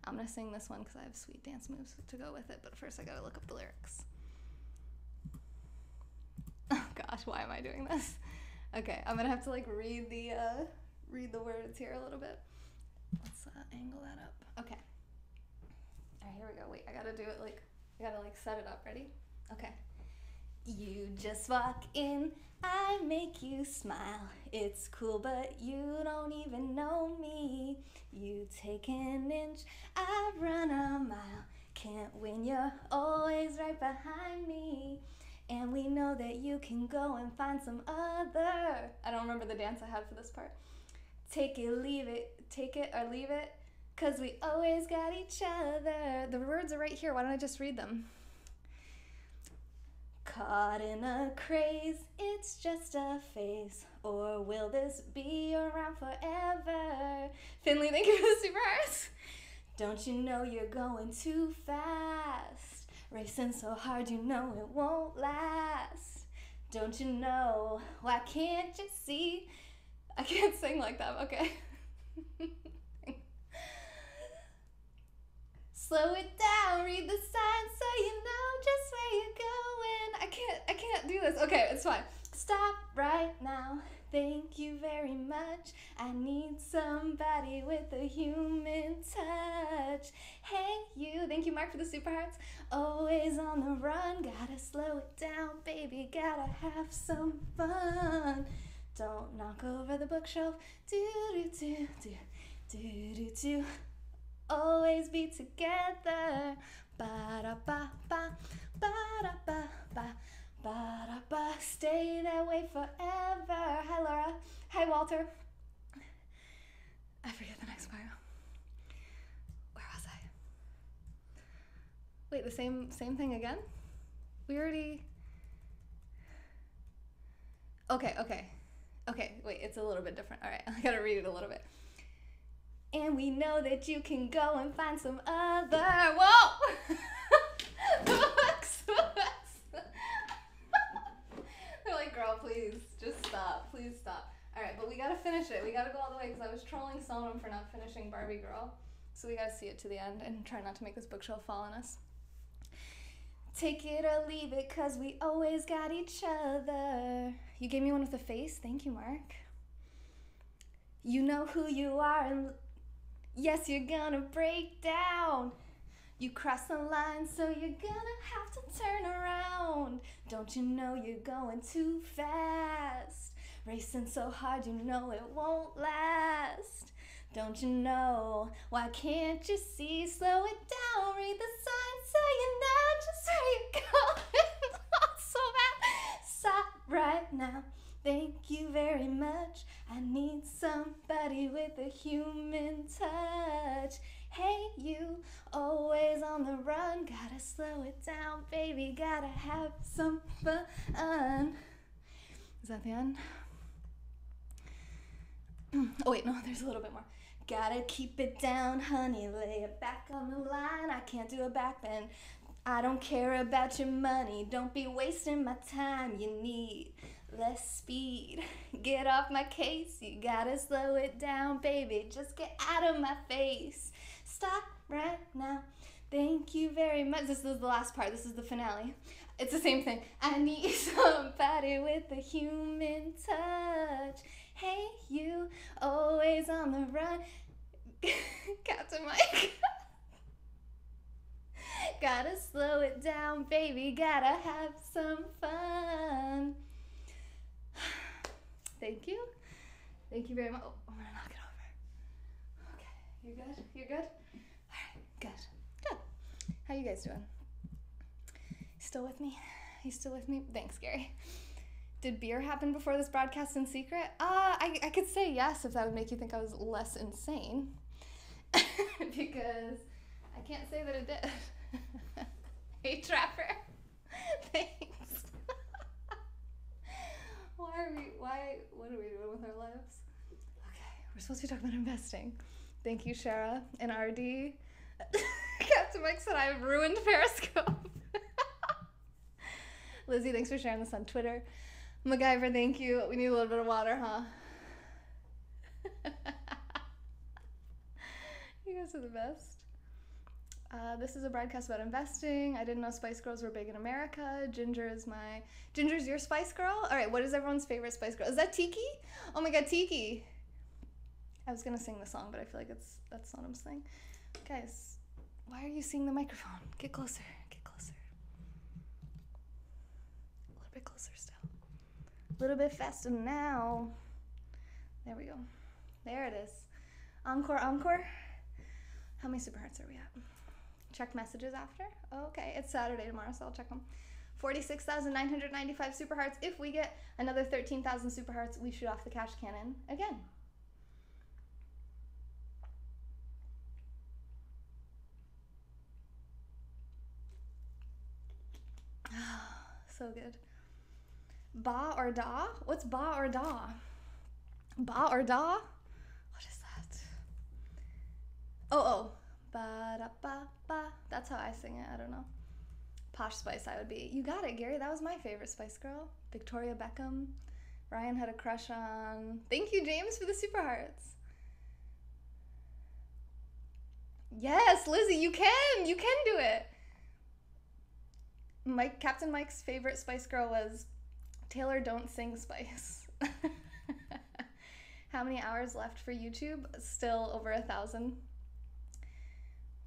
I'm going to sing this one because I have sweet dance moves to go with it, but first I got to look up the lyrics. Oh, gosh, why am I doing this? Okay, I'm going to have to, read the words here a little bit. Let's angle that up. Okay. All right, here we go. Wait, I got to do it, I got to, set it up. Ready? Okay. You just walk in, I make you smile. It's cool, but you don't even know me. You take an inch, I run a mile. Can't win, you're always right behind me. And we know that you can go and find some other. I don't remember the dance I had for this part. Take it, leave it, take it or leave it, 'cause we always got each other. The words are right here. Why don't I just read them? Caught in a craze, it's just a phase. Or will this be around forever? Finley, thank you for the super hearts. Don't you know you're going too fast? Racing so hard, you know it won't last. Don't you know? Why can't you see? I can't sing like that, okay. Slow it down, read the signs so you know just where you're going. I can't do this. Okay, it's fine. Stop right now. Thank you very much. I need somebody with a human touch. Hey, you. Thank you, Mark, for the super hearts. Always on the run. Gotta slow it down, baby. Gotta have some fun. Don't knock over the bookshelf. Do. Always be together. Ba-da-ba-ba, ba-da-ba-ba, ba-da-ba. Stay that way forever. Hi, Laura. Hi, Walter. I forget the next part. Where was I? Wait, the same thing again? We already... Okay, wait, it's a little bit different. All right, I gotta read it a little bit. And we know that you can go and find some other... Whoa! They're like, girl, please, just stop. Please stop. All right, but we gotta finish it. We gotta go all the way because I was trolling Sonam for not finishing Barbie Girl. So we gotta see it to the end and try not to make this bookshelf fall on us. Take it or leave it, 'cause we always got each other. You gave me one with a face. Thank you, Mark. You know who you are, and yes, you're gonna break down. You cross the line, so you're gonna have to turn around. Don't you know you're going too fast? Racing so hard, you know it won't last. Don't you know? Why can't you see? Slow it down, read the signs so you know just where you're going. So bad. now. Thank you very much. I need somebody with a human touch. Hey, you, always on the run. Gotta slow it down, baby. Gotta have some fun. Is that the end? Oh, wait, no, there's a little bit more. Gotta keep it down, honey. Lay it back on the line. I can't do a back bend. I don't care about your money. Don't be wasting my time. You need less speed. Get off my case. You gotta slow it down, baby. Just get out of my face. Stop right now. Thank you very much. This is the last part. This is the finale. It's the same thing. I need somebody with a human touch. Hey, you, always on the run. Captain Mike. Gotta slow it down, baby. Gotta have some fun. Thank you. Thank you very much. Oh, I'm gonna knock it over. Okay, you good? You're good? Alright, good. Good. How you guys doing? Still with me? You still with me? Thanks, Gary. Did beer happen before this broadcast in secret? I could say yes if that would make you think I was less insane. Because I can't say that it did. Hey, Trapper. Thanks. What are we doing with our lives? Okay, we're supposed to be talking about investing. Thank you, Shara and RD. Captain Mike said I've ruined Periscope. Lizzie, thanks for sharing this on Twitter. MacGyver, thank you. We need a little bit of water, huh? You guys are the best. This is a broadcast about investing. I didn't know Spice Girls were big in America. Ginger's your Spice Girl? All right, what is everyone's favorite Spice Girl? Is that Tiki? Oh my God, Tiki. I was gonna sing the song, but I feel like that's not what I'm saying. Guys, why are you seeing the microphone? Get closer, get closer. A little bit closer still. A little bit faster now. There we go. There it is. Encore, encore. How many super hearts are we at? Check messages after? Oh, okay, it's Saturday tomorrow, so I'll check them. 46,995 super hearts. If we get another 13,000 super hearts, we shoot off the cash cannon again. So good. Ba or da? What's ba or da? Ba or da? What is that? Oh. Ba-da-ba-ba. That's how I sing it. I don't know. Posh Spice I would be. You got it, Gary. That was my favorite Spice Girl. Victoria Beckham. Ryan had a crush on... Thank you, James, for the super hearts. Yes, Lizzie, you can. You can do it. Captain Mike's favorite Spice Girl was Taylor Don't Sing Spice. How many hours left for YouTube? Still over 1,000.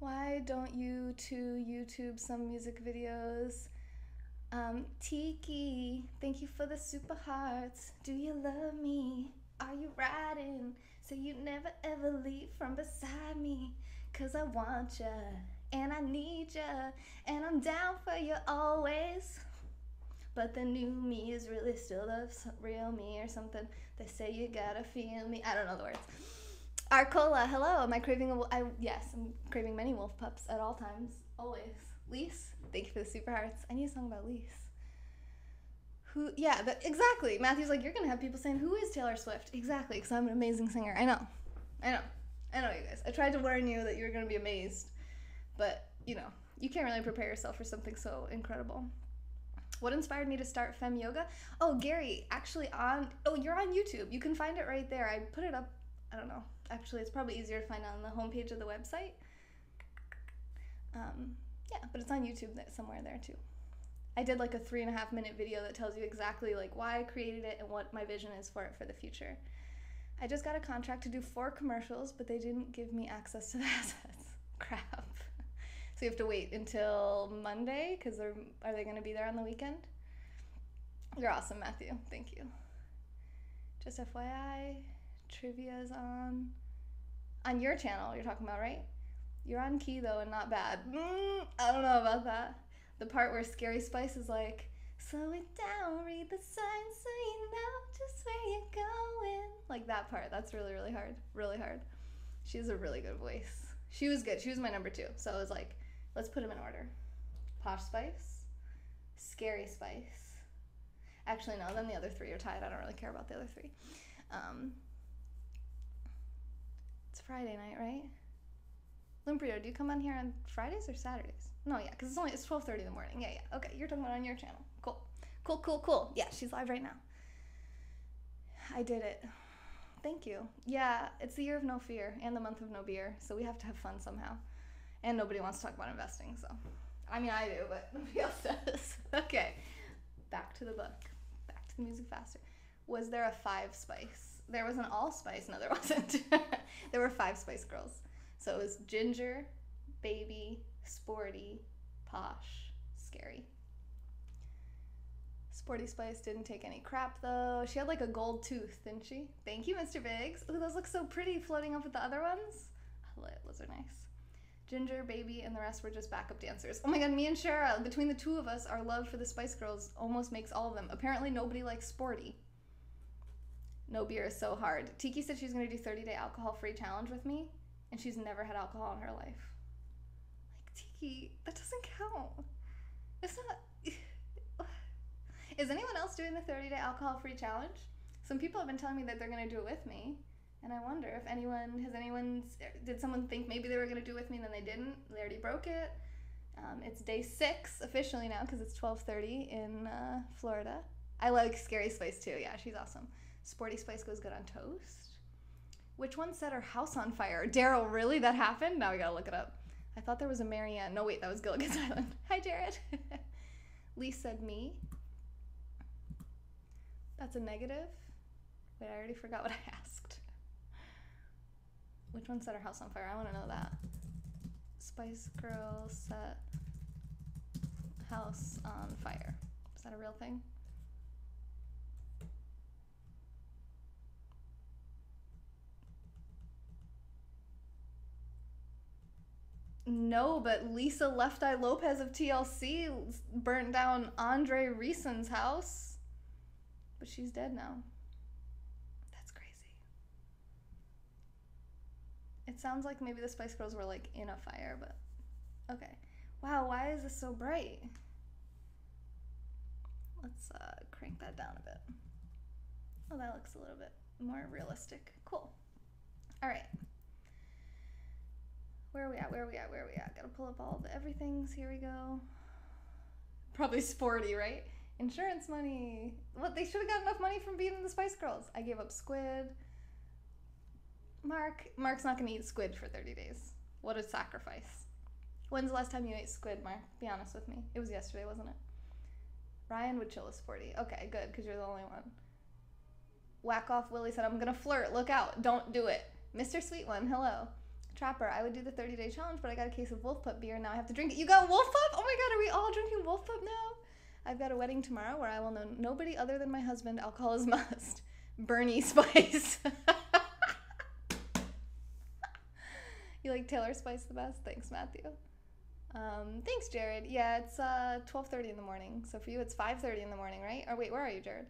Why don't you two YouTube some music videos? Tiki, thank you for the super hearts. Do you love me? Are you riding? So you never ever leave from beside me. 'Cause I want ya, and I need ya, and I'm down for you always. But the new me is really still the real me or something. They say you gotta feel me. I don't know the words. Arcola, hello. Am I craving yes, I'm craving many wolf pups at all times. Always. Lise, thank you for the super hearts. I need a song about Lise. Exactly. Matthew's like, you're gonna have people saying, who is Taylor Swift? Exactly, because I'm an amazing singer. I know, you guys. I tried to warn you that you were gonna be amazed. But, you can't really prepare yourself for something so incredible. What inspired me to start Fem Yoga? Oh, Gary, actually you're on YouTube. You can find it right there. I put it up, I don't know. Actually, it's probably easier to find on the homepage of the website. Yeah, but it's on YouTube somewhere there too. I did like a 3.5-minute video that tells you exactly like why I created it and what my vision is for it for the future. I just got a contract to do 4 commercials, but they didn't give me access to the assets. Crap. So you have to wait until Monday, because are they going to be there on the weekend? You're awesome, Matthew. Thank you. Just FYI, trivia is on your channel you're talking about, right? You're on key, though, and not bad. I don't know about that. The part where Scary Spice is like, Slow it down, read the signs so you know just where you're going. Like that part, that's really, really hard. Really hard. She has a really good voice. She was good. She was my number 2. So I was like, let's put them in order. Posh Spice, Scary Spice. Actually, no, then the other 3 are tied. I don't really care about the other 3. It's Friday night, right? Lumprio, do you come on here on Fridays or Saturdays? No, yeah, because it's 12:30 in the morning. Yeah. Okay, you're talking about on your channel. Cool. Yeah, she's live right now. I did it. Thank you. Yeah, it's the year of no fear and the month of no beer, so we have to have fun somehow. And nobody wants to talk about investing, so. I mean, I do, but nobody else does. Okay, back to the book. Back to the music faster. Was there a 5 Spice? There was an allspice. No, there wasn't. There were 5 Spice Girls. So it was Ginger, Baby, Sporty, Posh, Scary. Sporty Spice didn't take any crap, though. She had like a gold tooth, didn't she? Thank you, Mr. Biggs. Ooh, those look so pretty floating up with the other ones. Those are nice. Ginger, Baby, and the rest were just backup dancers. Oh my god, me and Shara, between the 2 of us, our love for the Spice Girls almost makes all of them. Apparently nobody likes Sporty. No beer is so hard. Tiki said she's going to do 30-day alcohol-free challenge with me, and she's never had alcohol in her life. Like, Tiki, that doesn't count. It's not... Is anyone else doing the 30-day alcohol-free challenge? Some people have been telling me that they're going to do it with me, and I wonder if did someone think maybe they were going to do it with me and then they didn't? They already broke it. It's day 6 officially now because it's 12:30 in Florida. I like Scary Spice too. Yeah, she's awesome. Sporty Spice goes good on toast. Which one set her house on fire? Daryl, really? That happened? Now we gotta look it up. I thought there was a Marianne. No, wait, that was Gilligan's Island. Hi, Jared. Lee said me. That's a negative. Wait, I already forgot what I asked. Which one set her house on fire? I want to know that. Spice Girl set house on fire. Is that a real thing? No, but Lisa Left Eye Lopez of TLC burnt down Andre Reeson's house. But she's dead now. That's crazy. It sounds like maybe the Spice Girls were like in a fire, but okay. Wow, why is this so bright? Let's crank that down a bit. Oh, that looks a little bit more realistic. Cool. All right. Where are we at? Gotta pull up all the everythings. Here we go. Probably Sporty, right? Insurance money. What? They should have got enough money from being in the Spice Girls. I gave up squid. Mark's not gonna eat squid for 30 days. What a sacrifice. When's the last time you ate squid, Mark? Be honest with me. It was yesterday, wasn't it? Ryan would chill with Sporty. Okay, good, because you're the only one. Whack Off Willie said, I'm gonna flirt. Look out. Don't do it. Mr. Sweet One, hello. Trapper, I would do the 30-day challenge, but I got a case of Wolf Pup beer. Now I have to drink it. You got Wolf Pup? Oh my god, are we all drinking Wolf Pup now? I've got a wedding tomorrow where I will know nobody other than my husband. Alcohol is must. Bernie Spice. You like Taylor Spice the best? Thanks, Matthew. Thanks, Jared. Yeah, it's 12:30 in the morning. So for you, it's 5:30 in the morning, right? Or wait, where are you, Jared?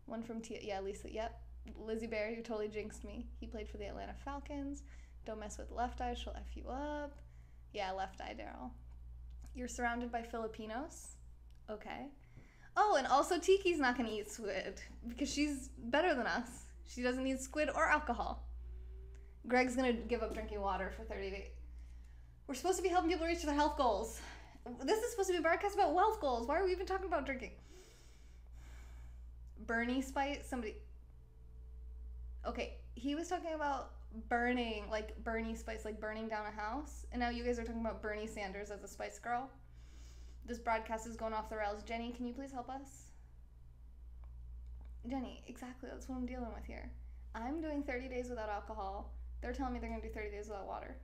One from yeah, Lisa. Yep. Lizzie Bear, you totally jinxed me. He played for the Atlanta Falcons. Don't mess with Left Eye. She'll F you up. Yeah, Left Eye, Daryl. You're surrounded by Filipinos. Okay. Oh, and also Tiki's not going to eat squid because she's better than us. She doesn't need squid or alcohol. Greg's going to give up drinking water for 30 days. We're supposed to be helping people reach their health goals. This is supposed to be a broadcast about wealth goals. Why are we even talking about drinking? Bernie Spice? Somebody... Okay, he was talking about burning, like Bernie Spice, like burning down a house. And now you guys are talking about Bernie Sanders as a Spice Girl. This broadcast is going off the rails. Jenny, can you please help us? Jenny, exactly. That's what I'm dealing with here. I'm doing 30 days without alcohol. They're telling me they're going to do 30 days without water.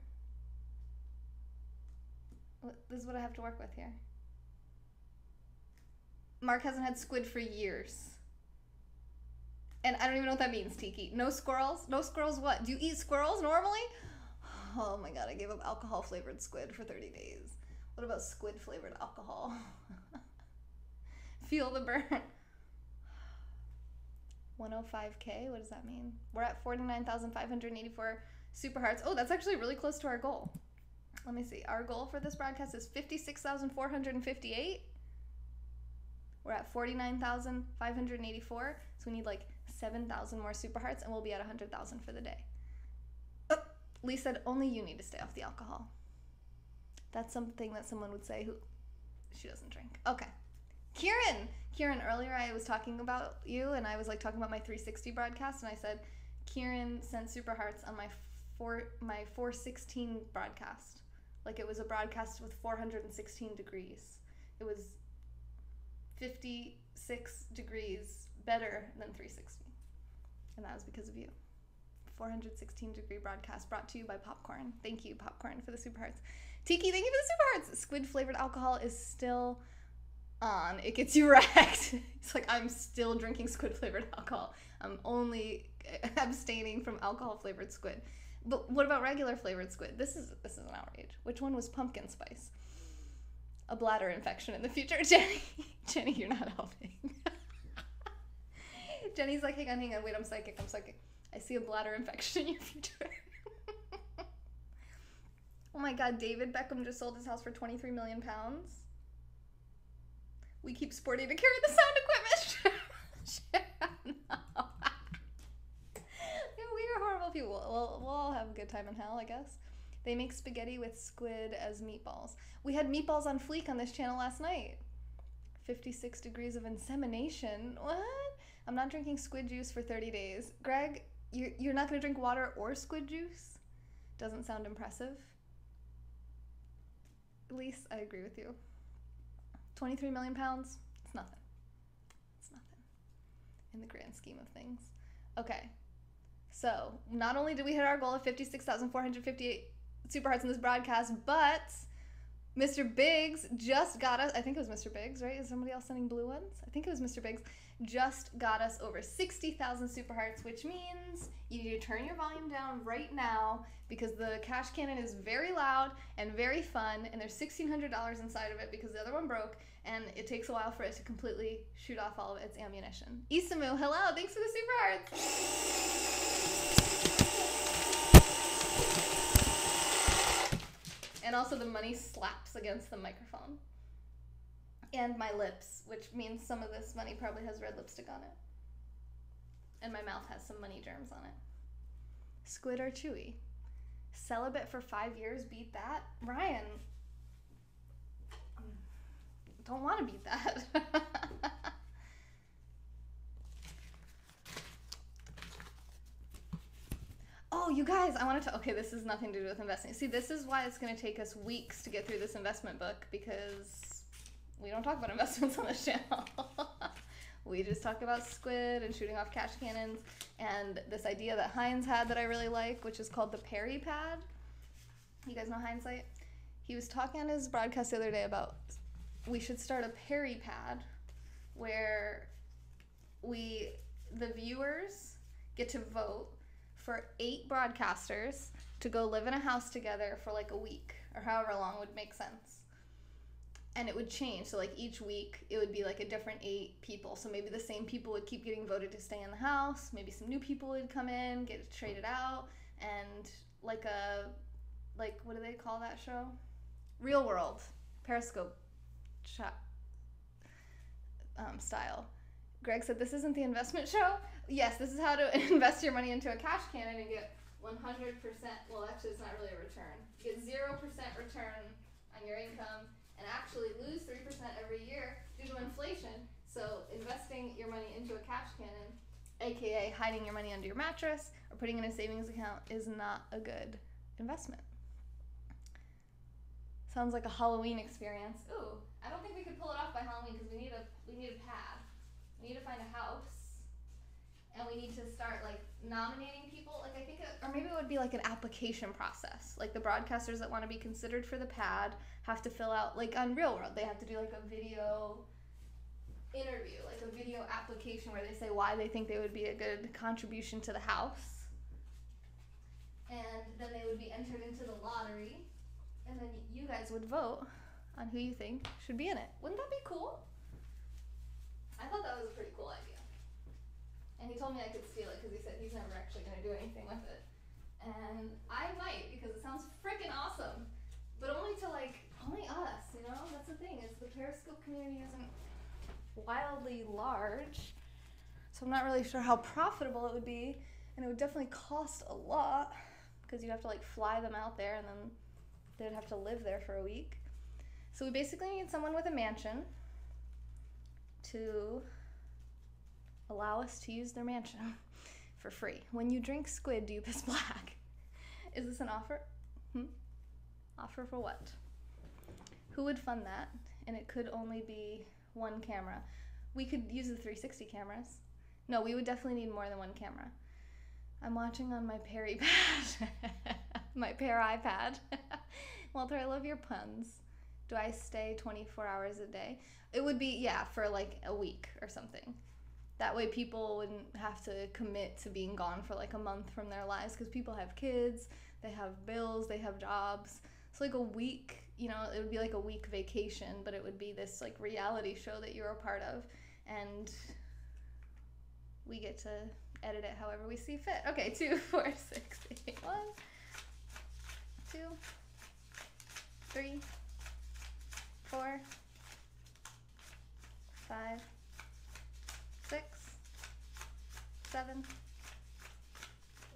This is what I have to work with here. Mark hasn't had squid for years. And I don't even know what that means, Tiki. No squirrels? No squirrels what? Do you eat squirrels normally? Oh my god, I gave up alcohol-flavored squid for 30 days. What about squid-flavored alcohol? Feel the burn. 105K, what does that mean? We're at 49,584 super hearts. Oh, that's actually really close to our goal. Let me see. Our goal for this broadcast is 56,458. We're at 49,584. So we need like 7,000 more super hearts and we'll be at 100,000 for the day. Oh, Lee said only you need to stay off the alcohol. That's something that someone would say who she doesn't drink. Okay. Kieran, earlier I was talking about you and I was like talking about my 360 broadcast and I said Kieran sent super hearts on my 416 broadcast. Like it was a broadcast with 416 degrees. It was 56 degrees better than 360. And that was because of you. 416 degree broadcast brought to you by Popcorn. Thank you, Popcorn, for the super hearts. Tiki, thank you for the super hearts. Squid flavored alcohol is still on. It gets you wrecked. It's like, I'm still drinking squid flavored alcohol. I'm only abstaining from alcohol flavored squid. But what about regular flavored squid? This is an outrage. Which one was pumpkin spice? A bladder infection in the future. Jenny, you're not helping. Jenny's like, hang on, wait, I'm psychic. I see a bladder infection in your future. Oh my God, David Beckham just sold his house for 23 million pounds. We keep sporting to carry the sound equipment. No. We are horrible people. We'll all have a good time in hell, I guess. They make spaghetti with squid as meatballs. We had meatballs on fleek on this channel last night. 56 degrees of insemination. What? I'm not drinking squid juice for 30 days. Greg, you're not going to drink water or squid juice? Doesn't sound impressive. Elise, I agree with you. 23 million pounds? It's nothing. It's nothing in the grand scheme of things. Okay. So, not only did we hit our goal of 56,458 super hearts in this broadcast, but Mr. Biggs just got us, I think it was Mr. Biggs, right? Is somebody else sending blue ones? I think it was Mr. Biggs, just got us over 60,000 super hearts, which means you need to turn your volume down right now because the cash cannon is very loud and very fun, and there's $1,600 inside of it because the other one broke, and it takes a while for it to completely shoot off all of its ammunition. Isamu, hello, thanks for the super hearts. And also the money slaps against the microphone. And my lips, which means some of this money probably has red lipstick on it. And my mouth has some money germs on it. Squid or chewy? Celibate for 5 years, beat that? Ryan, don't want to beat that. Oh, you guys, I wanted to, okay, this has nothing to do with investing. See, this is why it's going to take us weeks to get through this investment book because we don't talk about investments on this channel. We just talk about squid and shooting off cash cannons and this idea that Heinz had that I really like, which is called the Perry pad. You guys know Hindsight? He was talking on his broadcast the other day about we should start a Perry pad where the viewers get to vote for 8 broadcasters to go live in a house together for like a week or however long would make sense. And it would change. So like each week it would be like a different 8 people. So maybe the same people would keep getting voted to stay in the house. Maybe some new people would come in, get traded out, and like what do they call that show? Real World, Periscope style. Greg said, this isn't the investment show? Yes, this is how to invest your money into a cash cannon and get 100%, well actually it's not really a return. You get 0% return on your income and actually lose 3% every year due to inflation. So investing your money into a cash cannon, aka hiding your money under your mattress or putting in a savings account, is not a good investment. Sounds like a Halloween experience. Ooh, I don't think we could pull it off by Halloween because we need a pad. We need to find a house. And we need to start like nominating people. Like I think, or maybe it would be like an application process. Like the broadcasters that want to be considered for the pad have to fill out, like on Real World, they have to do like a video interview, like a video application where they say why they think they would be a good contribution to the house. And then they would be entered into the lottery. And then you guys would vote on who you think should be in it. Wouldn't that be cool? I thought that was a pretty cool idea. And he told me I could steal it because he said he's never actually going to do anything with it. And I might, because it sounds freaking awesome. But only to only us, you know? That's the thing, is the Periscope community isn't wildly large. So I'm not really sure how profitable it would be. And it would definitely cost a lot because you'd have to fly them out there and then they'd have to live there for a week. So we basically need someone with a mansion to allow us to use their mansion for free. When you drink squid, do you piss black? Is this an offer? Offer for what? Who would fund that? And it could only be one camera. We could use the 360 cameras. No, we would definitely need more than one camera. I'm watching on my Perry pad. My Pear iPad. Walter, I love your puns. Do I stay 24 hours a day? It would be, yeah, for a week or something. That way people wouldn't have to commit to being gone for a month from their lives, because people have kids, they have bills, they have jobs. So a week, it would be a week vacation, but it would be this reality show that you're a part of. And we get to edit it however we see fit. Okay, 2, 4, 6, 8, 1, 2, 3, 4, 5, 6, 7,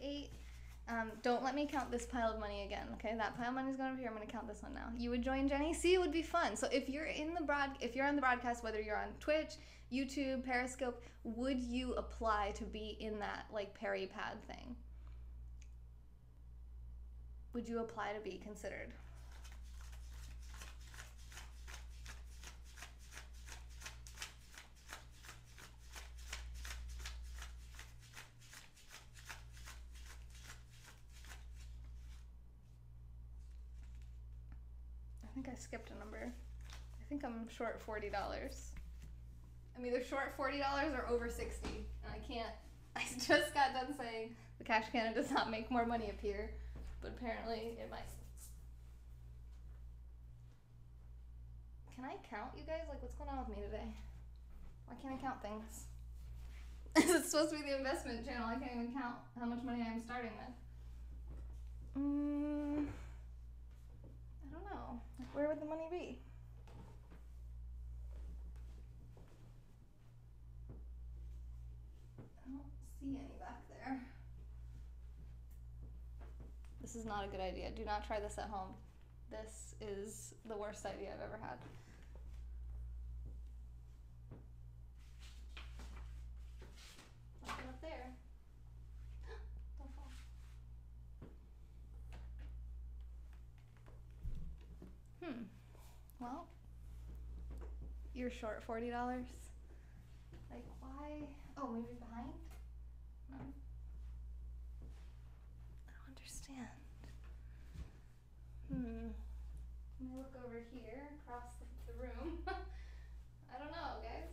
8. Don't let me count this pile of money again, okay? That pile of money is going over here. I'm going to count this one now. You would join Jenny? See, it would be fun. So if you're on the broadcast, whether you're on Twitch, YouTube, Periscope, would you apply to be in that Perry pad thing? Would you apply to be considered? I think I skipped a number. I think I'm short $40. I'm either short $40 or over 60, and I can't. I just got done saying the cash cannon does not make more money appear, but apparently it might. Can I count, you guys? What's going on with me today? Why can't I count things? It's supposed to be the investment channel. I can't even count how much money I'm starting with. I don't know. Where would the money be? I don't see any back there. This is not a good idea. Do not try this at home. This is the worst idea I've ever had. Nothing up there. Don't fall. Well, you're short $40. Why? Oh, maybe behind? No. I don't understand. Let me look over here, across the room. I don't know, guys.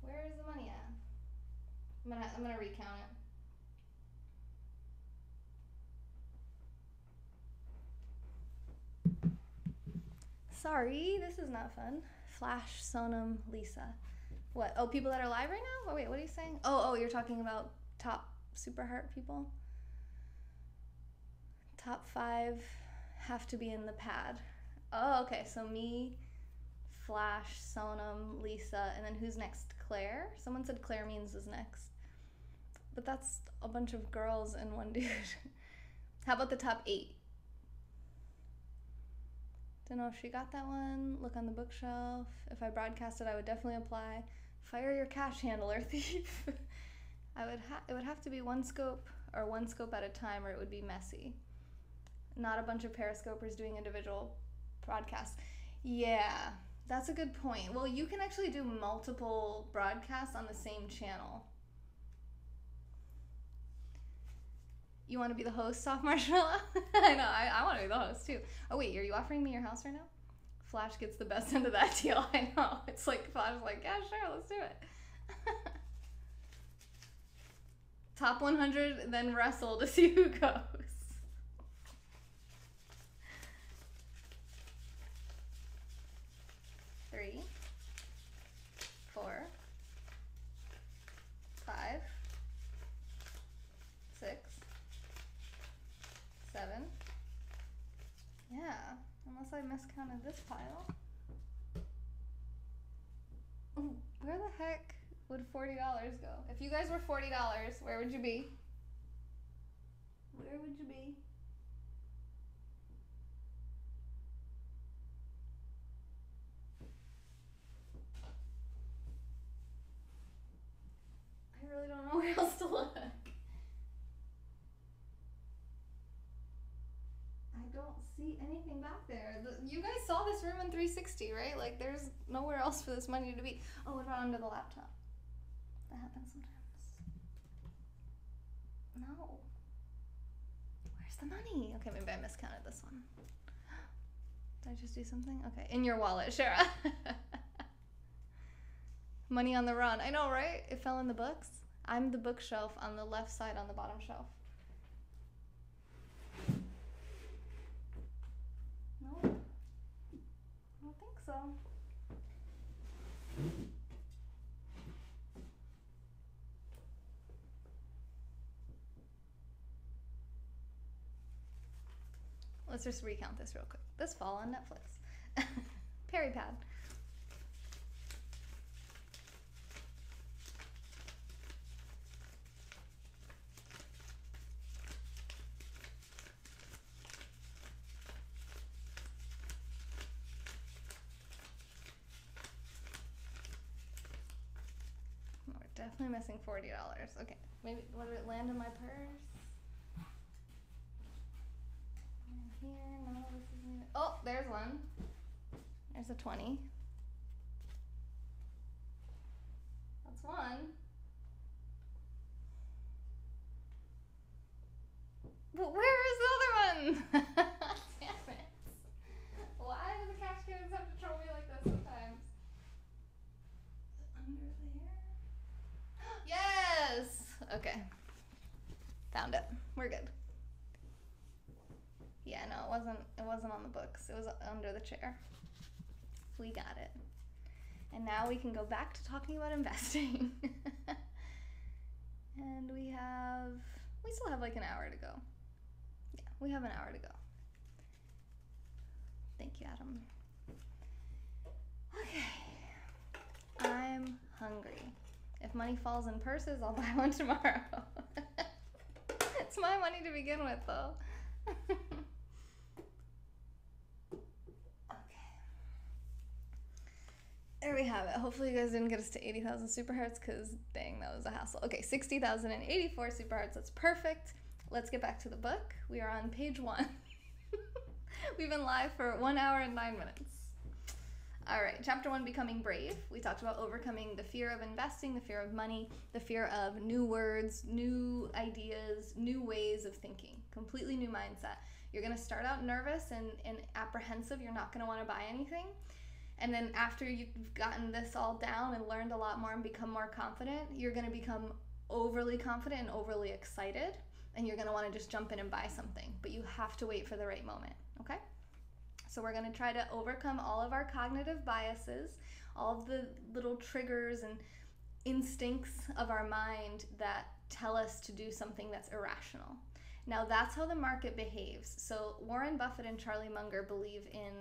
Where is the money at? I'm gonna recount it. Sorry, this is not fun. Flash, Sonam, Lisa. What? Oh, people that are live right now? Oh, wait, what are you saying? Oh, you're talking about top super heart people? Top 5 have to be in the pad. Oh, okay, so me, Flash, Sonam, Lisa, and then who's next? Claire? Someone said Claire Means is next. But that's a bunch of girls and one dude. How about the top 8? Don't know if she got that one. Look on the bookshelf. If I broadcasted, I would definitely apply. Fire your cash handler, thief. It would have to be one scope at a time, or it would be messy. Not a bunch of periscopers doing individual broadcasts. Yeah, that's a good point. Well, you can actually do multiple broadcasts on the same channel. You want to be the host, Soft Marshmallow? I know, I want to be the host too. Oh wait, are you offering me your house right now? Flash gets the best end of that deal. I know. It's Flash is yeah, sure, let's do it. Top 100, then wrestle to see who goes. 3, 4, miscounted this pile. Ooh, where the heck would $40 go? If you guys were $40, where would you be? Where would you be? I really don't know where else to look. I don't see anything back there. You guys saw this room in 360, right? Like, there's nowhere else for this money to be. Oh, what about under the laptop? That happens sometimes. No. Where's the money? Okay, maybe I miscounted this one. Did I just do something? Okay, in your wallet, Shara. Money on the run. I know, right? It fell in the books. I'm the bookshelf on the left side on the bottom shelf. No, I don't think so. Let's just recount this real quick. This fall on Netflix. Perry Pad. We're definitely missing $40. Okay, maybe, what did it land in my purse? Here, no, this isn't it. Oh, there's one. There's a 20. That's one. But where is the other one? Damn it. Why do the cash kids have to troll me like this sometimes? Under there? Yes! Okay. Found it. We're good. Yeah, no, it wasn't on the books. It was under the chair. We got it. And now we can go back to talking about investing. And we still have like an hour to go. Yeah, we have an hour to go. Thank you, Adam. Okay. I'm hungry. If money falls in purses, I'll buy one tomorrow. It's my money to begin with, though. There we have it. Hopefully you guys didn't get us to 80,000 super hearts because dang, that was a hassle. Okay, 60,084 super hearts. That's perfect. Let's get back to the book. We are on page 1. We've been live for 1 hour and 9 minutes. All right, chapter 1, Becoming Brave. We talked about overcoming the fear of investing, the fear of money, the fear of new words, new ideas, new ways of thinking, completely new mindset. You're going to start out nervous and apprehensive. You're not going to want to buy anything. And then after you've gotten this all down and learned a lot more and become more confident, you're going to become overly confident and overly excited. And you're going to want to just jump in and buy something. But you have to wait for the right moment, okay? So we're going to try to overcome all of our cognitive biases, all of the little triggers and instincts of our mind that tell us to do something that's irrational. Now that's how the market behaves. So Warren Buffett and Charlie Munger believe in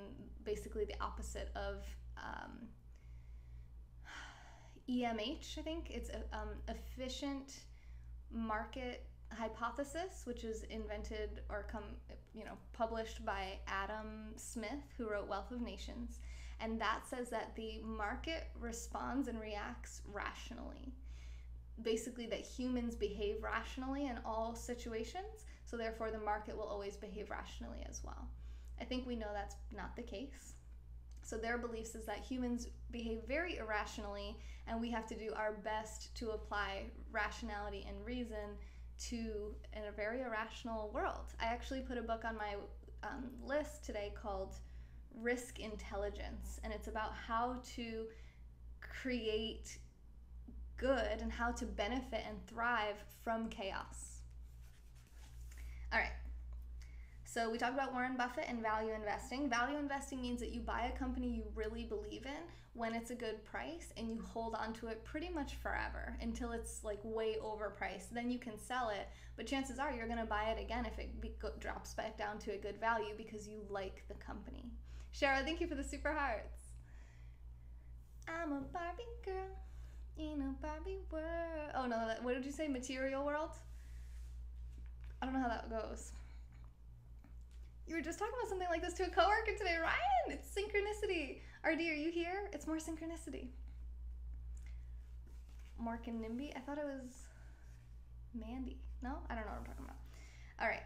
basically the opposite of EMH, I think. It's efficient market hypothesis, which is invented or published by Adam Smith, who wrote Wealth of Nations. And that says that the market responds and reacts rationally. Basically that humans behave rationally in all situations, so therefore the market will always behave rationally as well. I think we know that's not the case. So their beliefs is that humans behave very irrationally, and we have to do our best to apply rationality and reason to in a very irrational world. I actually put a book on my list today called Risk Intelligence, and it's about how to create good and how to benefit and thrive from chaos. All right. So we talked about Warren Buffett and value investing. Value investing means that you buy a company you really believe in when it's a good price and you hold on to it pretty much forever until it's like way overpriced. Then you can sell it, but chances are you're going to buy it again if it drops back down to a good value because you like the company. Shara, thank you for the super hearts. I'm a Barbie girl in a Barbie world. Oh no, what did you say? Material world? I don't know how that goes. You were just talking about something like this to a coworker today, Ryan. It's synchronicity. RD, are you here? It's more synchronicity. Mark and Nimby? I thought it was Mandy. No? I don't know what I'm talking about. All right.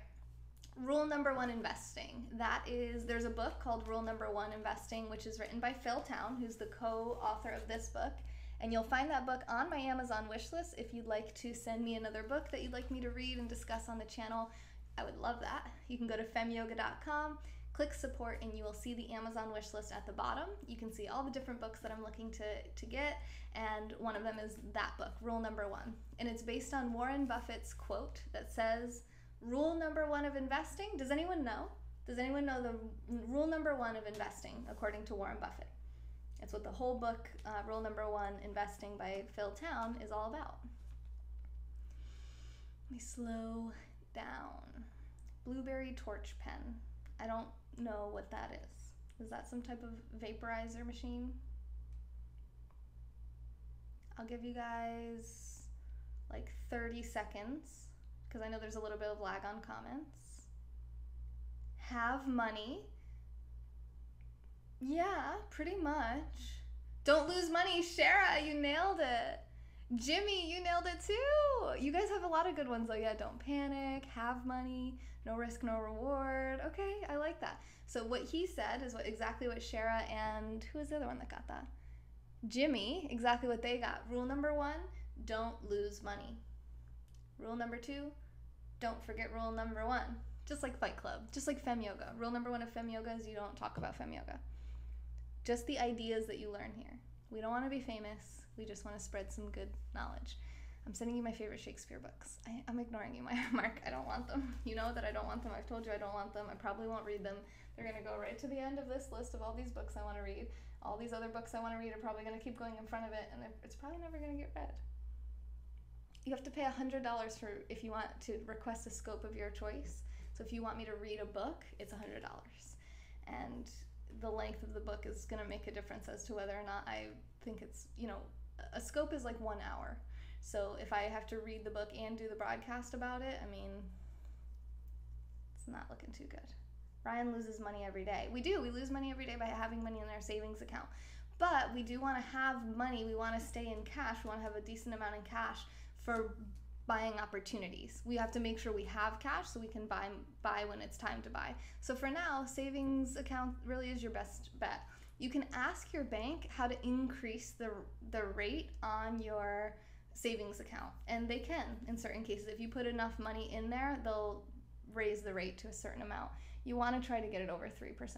Rule number one, investing. There's a book called Rule Number One, Investing, which is written by Phil Town, who's the co-author of this book. And you'll find that book on my Amazon wish list. If you'd like to send me another book that you'd like me to read and discuss on the channel, I would love that. You can go to femyoga.com, click support, and you will see the Amazon wish list at the bottom. You can see all the different books that I'm looking to get, and one of them is that book, Rule Number One. And it's based on Warren Buffett's quote that says, rule number one of investing, does anyone know? Does anyone know the rule number one of investing according to Warren Buffett? It's what the whole book, Rule Number One, Investing by Phil Town, is all about. Let me slow down. Blueberry torch pen. I don't know what that is. Is that some type of vaporizer machine? I'll give you guys like 30 seconds because I know there's a little bit of lag on comments. Have money. Yeah, pretty much. Don't lose money. Shara, you nailed it. Jimmy, you nailed it too. You guys have a lot of good ones though. Yeah, don't panic, have money, no risk, no reward. Okay, I like that. So what he said is exactly what Shara and who was the other one that got that? Jimmy, exactly what they got. Rule number one, don't lose money. Rule number two, don't forget rule number one. Just like Fight Club, just like Fem Yoga. Rule number one of Fem Yoga is you don't talk about Fem Yoga. Just the ideas that you learn here. We don't want to be famous. We just want to spread some good knowledge. I'm sending you my favorite Shakespeare books. I'm ignoring you, Mark. I don't want them. You know that I don't want them. I've told you I don't want them. I probably won't read them. They're going to go right to the end of this list of all these books I want to read. All these other books I want to read are probably going to keep going in front of it, and it's probably never going to get read. You have to pay $100 for if you want to request a scope of your choice. So if you want me to read a book, it's $100. And the length of the book is going to make a difference as to whether or not I think it's, a scope is like 1 hour. So if I have to read the book and do the broadcast about it, I mean, it's not looking too good. Ryan loses money every day. We do. We lose money every day by having money in our savings account. But we do want to have money. We want to stay in cash. We want to have a decent amount in cash for buying opportunities. We have to make sure we have cash so we can buy when it's time to buy. So for now, savings account really is your best bet. You can ask your bank how to increase the rate on your savings account, and they can in certain cases. If you put enough money in there, they'll raise the rate to a certain amount. You want to try to get it over 3%.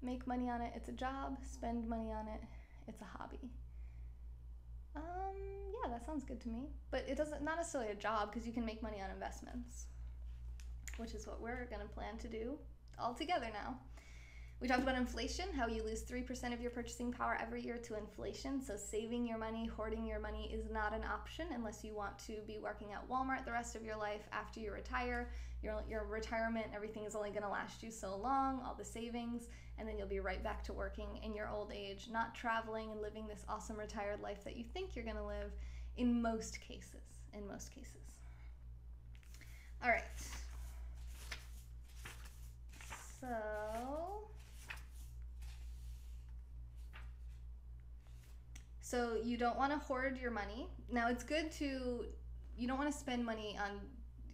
Make money on it, it's a job. Spend money on it, it's a hobby. Yeah, that sounds good to me. But it doesn't, not necessarily a job, because you can make money on investments, which is what we're going to plan to do all together now. We talked about inflation, how you lose 3% of your purchasing power every year to inflation. So saving your money, hoarding your money is not an option unless you want to be working at Walmart the rest of your life after you retire. Your retirement and everything is only going to last you so long, all the savings, and then you'll be right back to working in your old age, not traveling and living this awesome retired life that you think you're going to live in most cases. All right. So you don't want to hoard your money. Now it's good to, you don't want to spend money on,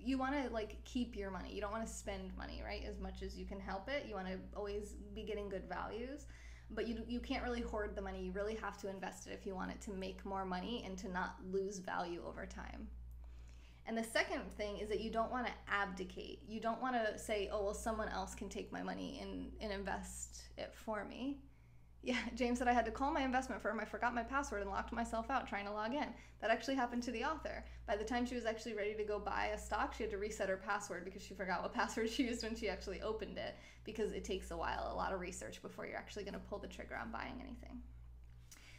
you want to like keep your money. You don't want to spend money, right? As much as you can help it. You want to always be getting good values, but you can't really hoard the money. You really have to invest it if you want it to make more money and to not lose value over time. And the second thing is that you don't want to abdicate. You don't want to say, oh, well, someone else can take my money and invest it for me. Yeah, James said I had to call my investment firm. I forgot my password and locked myself out trying to log in. That actually happened to the author. By the time she was actually ready to go buy a stock, she had to reset her password because she forgot what password she used when she actually opened it, because it takes a while, a lot of research before you're actually going to pull the trigger on buying anything.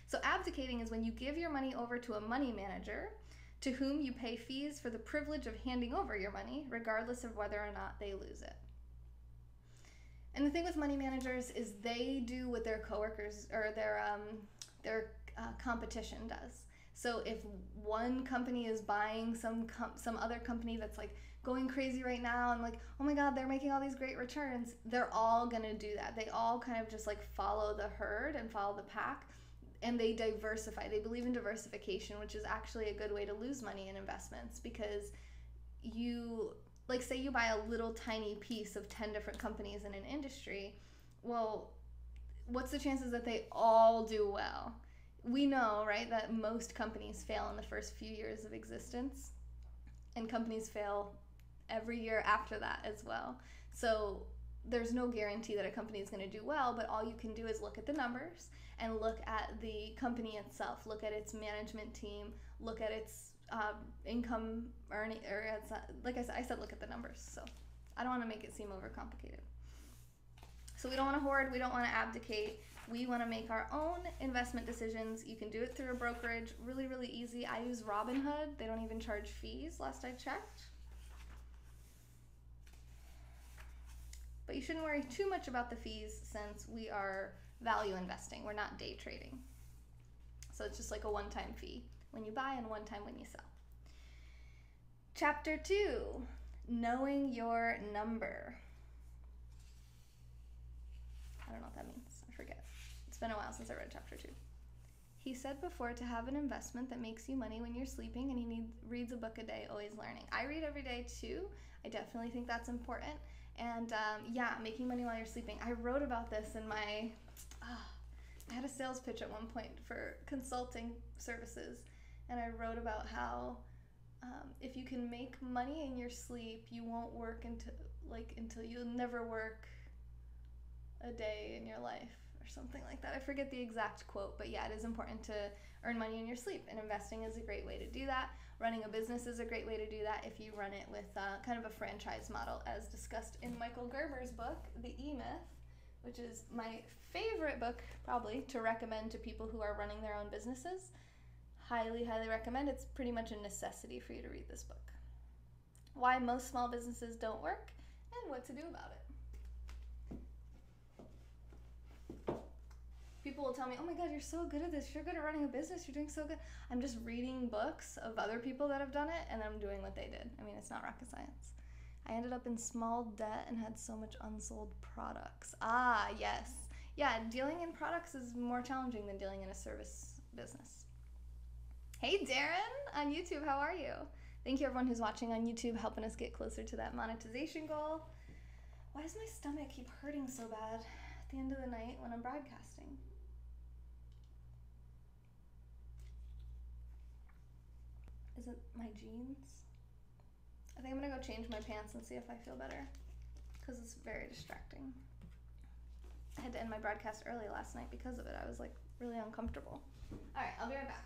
So abdicating is when you give your money over to a money manager to whom you pay fees for the privilege of handing over your money, regardless of whether or not they lose it. And the thing with money managers is they do what their coworkers or their competition does. So if one company is buying some other company that's like going crazy right now and like, oh my god, they're making all these great returns, they're all gonna do that. They all kind of just like follow the herd and follow the pack, and they diversify. They believe in diversification, which is actually a good way to lose money in investments, because you, like, say you buy a little tiny piece of 10 different companies in an industry. Well, what's the chances that they all do well? We know, right, that most companies fail in the first few years of existence, and companies fail every year after that as well. So there's no guarantee that a company is going to do well, but all you can do is look at the numbers and look at the company itself, look at its management team, look at its income earning, or it's, like I said, look at the numbers. So I don't want to make it seem overcomplicated. So we don't want to hoard, we don't want to abdicate. We want to make our own investment decisions. You can do it through a brokerage, really, really easy. I use Robinhood. They don't even charge fees, last I checked. But you shouldn't worry too much about the fees, since we are value investing. We're not day trading. So it's just like a one-time fee when you buy and one time when you sell. Chapter 2, knowing your number. I don't know what that means. I forget. It's been a while since I read chapter 2. He said before to have an investment that makes you money when you're sleeping, and he reads a book a day, always learning. I read every day too. I definitely think that's important. And yeah, making money while you're sleeping. I wrote about this in my, I had a sales pitch at one point for consulting services, and I wrote about how if you can make money in your sleep, you won't work until you'll never work a day in your life or something like that. I forget the exact quote, but yeah, it is important to earn money in your sleep, and investing is a great way to do that. Running a business is a great way to do that if you run it with kind of a franchise model, as discussed in Michael Gerber's book, The E-Myth, which is my favorite book probably to recommend to people who are running their own businesses. Highly, highly recommend. It's pretty much a necessity for you to read this book. Why most small businesses don't work and what to do about it. People will tell me, oh my god, you're so good at this. You're good at running a business. You're doing so good. I'm just reading books of other people that have done it, and I'm doing what they did. I mean, it's not rocket science. I ended up in small debt and had so much unsold products. Ah, yes. Yeah, dealing in products is more challenging than dealing in a service business. Hey, Darren on YouTube, how are you? Thank you, everyone who's watching on YouTube, helping us get closer to that monetization goal. Why does my stomach keep hurting so bad at the end of the night when I'm broadcasting? Is it my jeans? I think I'm gonna go change my pants and see if I feel better, because it's very distracting. I had to end my broadcast early last night because of it. I was like really uncomfortable. All right, I'll be right back.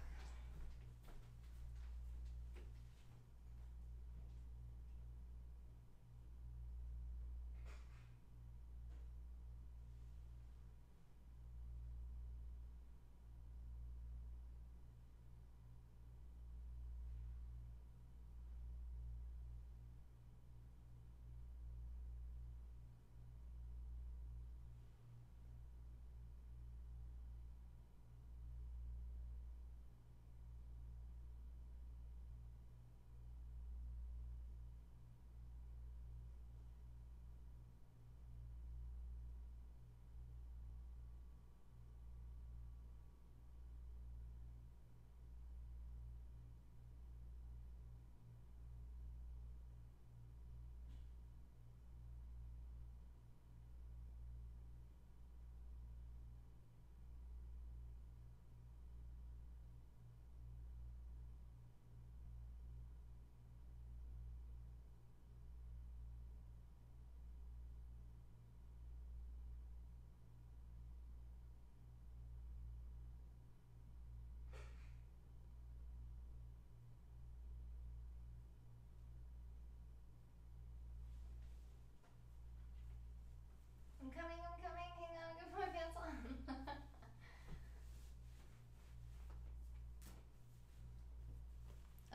I'm coming. Hang on, I'm gonna put my pants on.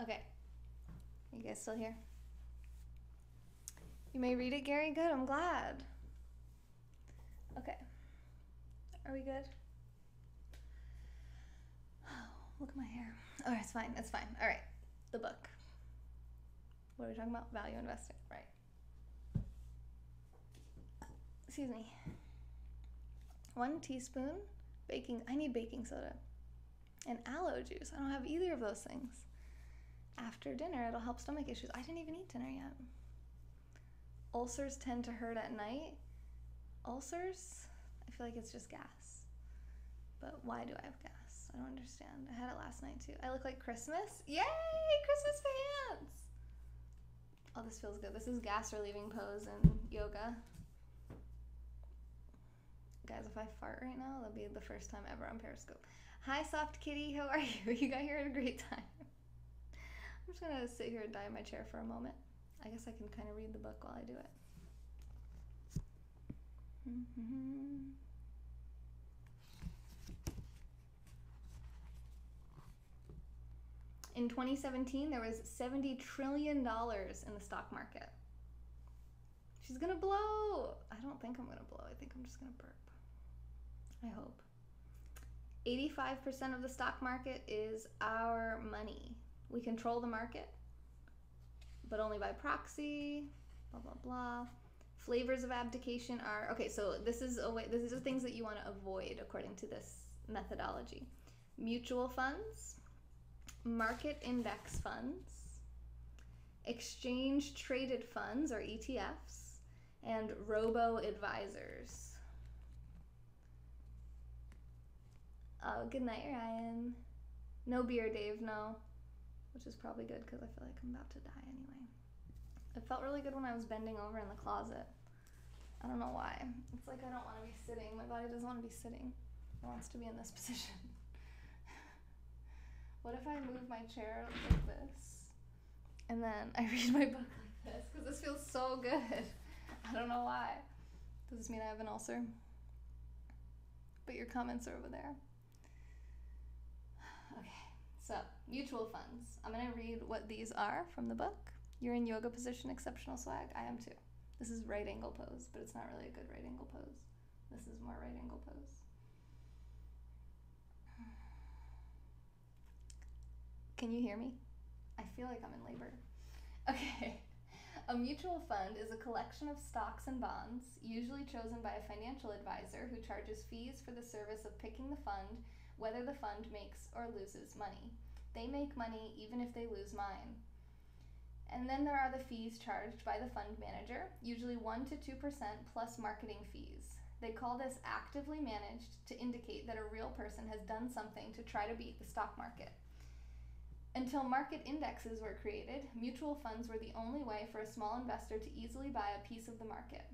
Okay. You guys still here? You may read it, Gary. Good, I'm glad. Okay. Are we good? Oh, look at my hair. Oh, it's fine. It's fine. All right. The book. What are we talking about? Value investing. Right. Excuse me. 1 teaspoon baking. I need baking soda. And aloe juice. I don't have either of those things. After dinner, it'll help stomach issues. I didn't even eat dinner yet. Ulcers tend to hurt at night. Ulcers? I feel like it's just gas. But why do I have gas? I don't understand. I had it last night too. I look like Christmas. Yay! Christmas pants! Oh, this feels good. This is gas relieving pose in yoga. Guys, if I fart right now, that'll be the first time ever on Periscope. Hi, Soft Kitty. How are you? You got here at a great time. I'm just gonna sit here and die in my chair for a moment. I guess I can kind of read the book while I do it. In 2017, there was $70 trillion in the stock market. She's gonna blow. I don't think I'm gonna blow. I think I'm just gonna burp. I hope. 85% of the stock market is our money. We control the market, but only by proxy, blah, blah, blah. Flavors of abdication are, okay, so this is the things that you want to avoid according to this methodology. Mutual funds, market index funds, exchange traded funds or ETFs, and robo-advisors. Oh, good night, Ryan. No beer, Dave, no. Which is probably good because I feel like I'm about to die anyway. It felt really good when I was bending over in the closet. I don't know why. It's like I don't want to be sitting. My body doesn't want to be sitting. It wants to be in this position. What if I move my chair like this and then I read my book like this? Because this feels so good. I don't know why. Does this mean I have an ulcer? But your comments are over there. Okay, so mutual funds. I'm going to read what these are from the book. You're in yoga position, exceptional swag. I am too. This is right angle pose, but it's not really a good right angle pose. This is more right angle pose. Can you hear me? I feel like I'm in labor. Okay. A mutual fund is a collection of stocks and bonds, usually chosen by a financial advisor who charges fees for the service of picking the fund, whether the fund makes or loses money. They make money even if they lose mine. And then there are the fees charged by the fund manager, usually 1 to 2% plus marketing fees. They call this actively managed to indicate that a real person has done something to try to beat the stock market. Until market indexes were created, mutual funds were the only way for a small investor to easily buy a piece of the market.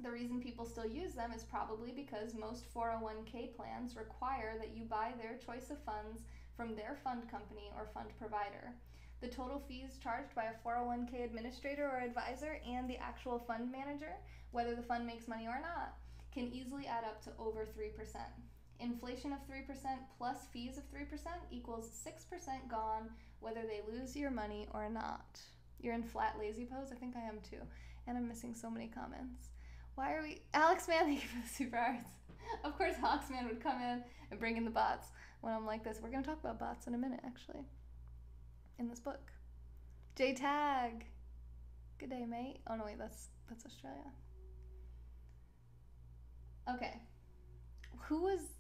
The reason people still use them is probably because most 401k plans require that you buy their choice of funds from their fund company or fund provider. The total fees charged by a 401k administrator or advisor and the actual fund manager, whether the fund makes money or not, can easily add up to over 3%. Inflation of 3% plus fees of 3% equals 6% gone, whether they lose your money or not. You're in flat lazy pose? I think I am too. And I'm missing so many comments. Why are we... Alex Man, thank you for the super arts. Of course, Hawksman would come in and bring in the bots when I'm like this. We're going to talk about bots in a minute, actually, in this book. J-Tag. Good day, mate. Oh, no, wait, that's Australia. Okay. Who was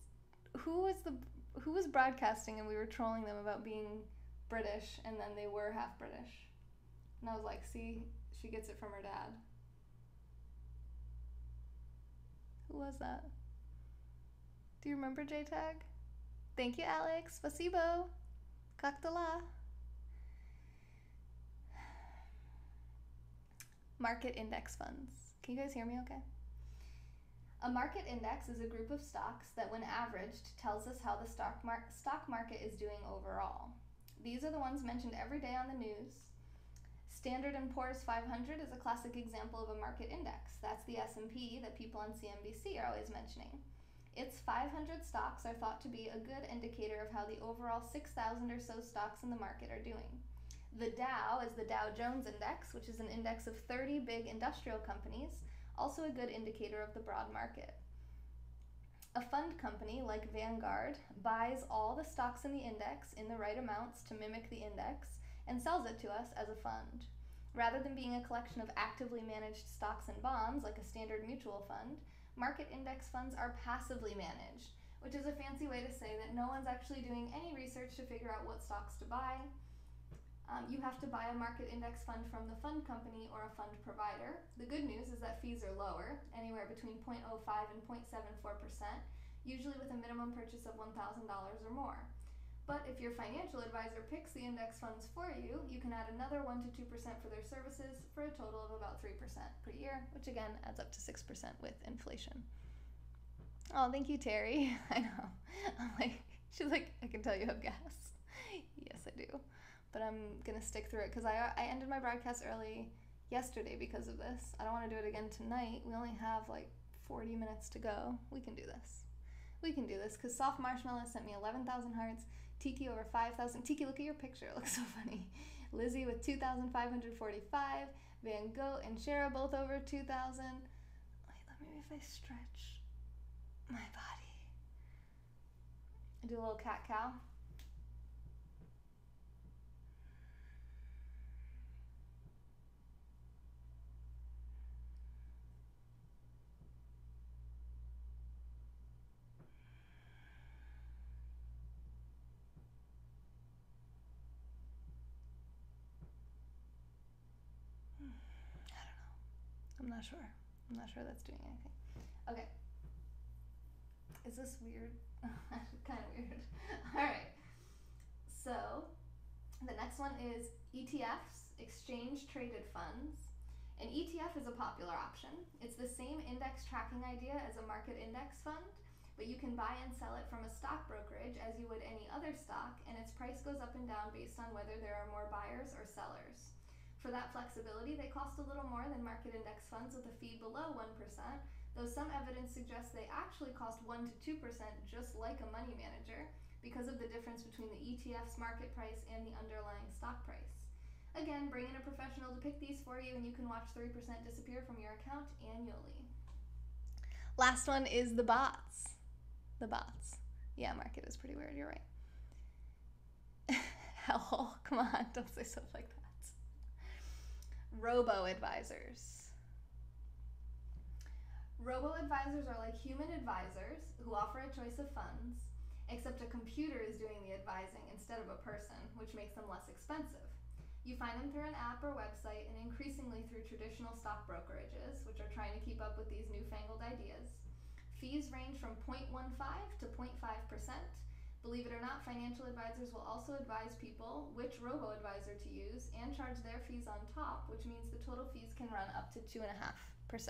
broadcasting and we were trolling them about being British and then they were half British? And I was like, see, she gets it from her dad. Who was that? Do you remember J-Tag? Thank you, Alex. Spasibo. Kaktala. Market index funds. Can you guys hear me okay? A market index is a group of stocks that, when averaged, tells us how the stock market is doing overall. These are the ones mentioned every day on the news. Standard & Poor's 500 is a classic example of a market index. That's the S&P that people on CNBC are always mentioning. Its 500 stocks are thought to be a good indicator of how the overall 6,000 or so stocks in the market are doing. The Dow is the Dow Jones Index, which is an index of 30 big industrial companies, also a good indicator of the broad market. A fund company like Vanguard buys all the stocks in the index in the right amounts to mimic the index and sells it to us as a fund. Rather than being a collection of actively managed stocks and bonds like a standard mutual fund, market index funds are passively managed, which is a fancy way to say that no one's actually doing any research to figure out what stocks to buy. You have to buy a market index fund from the fund company or a fund provider. The good news is that fees are lower, anywhere between 0.05 and 0.74%, usually with a minimum purchase of $1,000 or more. But if your financial advisor picks the index funds for you, you can add another 1 to 2% for their services for a total of about 3% per year, which again adds up to 6% with inflation. Oh, thank you, Terry. I know. She's like, I can tell you have gas. Yes, I do. But I'm going to stick through it because I ended my broadcast early yesterday because of this. I don't want to do it again tonight. We only have like 40 minutes to go. We can do this. We can do this because Soft Marshmallow sent me 11,000 hearts. Tiki over 5,000. Tiki, look at your picture. It looks so funny. Lizzie with 2,545. Van Gogh and Shara both over 2,000. Wait, let me if I stretch my body. I do a little cat-cow. I'm not sure. I'm not sure that's doing anything. Okay. Is this weird? Kind of weird. All right. So the next one is ETFs, exchange traded funds. An ETF is a popular option. It's the same index tracking idea as a market index fund, but you can buy and sell it from a stock brokerage as you would any other stock, and its price goes up and down based on whether there are more buyers or sellers. For that flexibility, they cost a little more than market index funds with a fee below 1%, though some evidence suggests they actually cost 1 to 2%, just like a money manager, because of the difference between the ETF's market price and the underlying stock price. Again, bring in a professional to pick these for you, and you can watch 3% disappear from your account annually. Last one is the bots. The bots. Yeah, market is pretty weird, you're right. Hell, come on, don't say stuff like that. Robo-advisors. Robo-advisors are like human advisors who offer a choice of funds, except a computer is doing the advising instead of a person, which makes them less expensive. You find them through an app or website, and increasingly through traditional stock brokerages, which are trying to keep up with these newfangled ideas. Fees range from 0.15 to 0.5%. Believe it or not, financial advisors will also advise people which robo-advisor to use and charge their fees on top, which means the total fees can run up to 2.5%.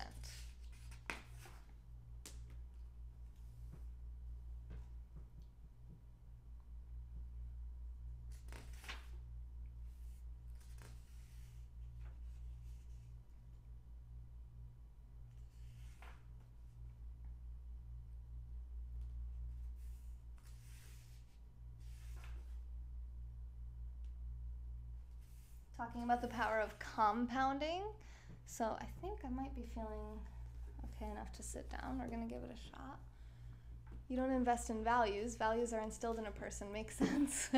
Talking about the power of compounding. So I think I might be feeling okay enough to sit down. We're going to give it a shot. You don't invest in values. Values are instilled in a person. Makes sense.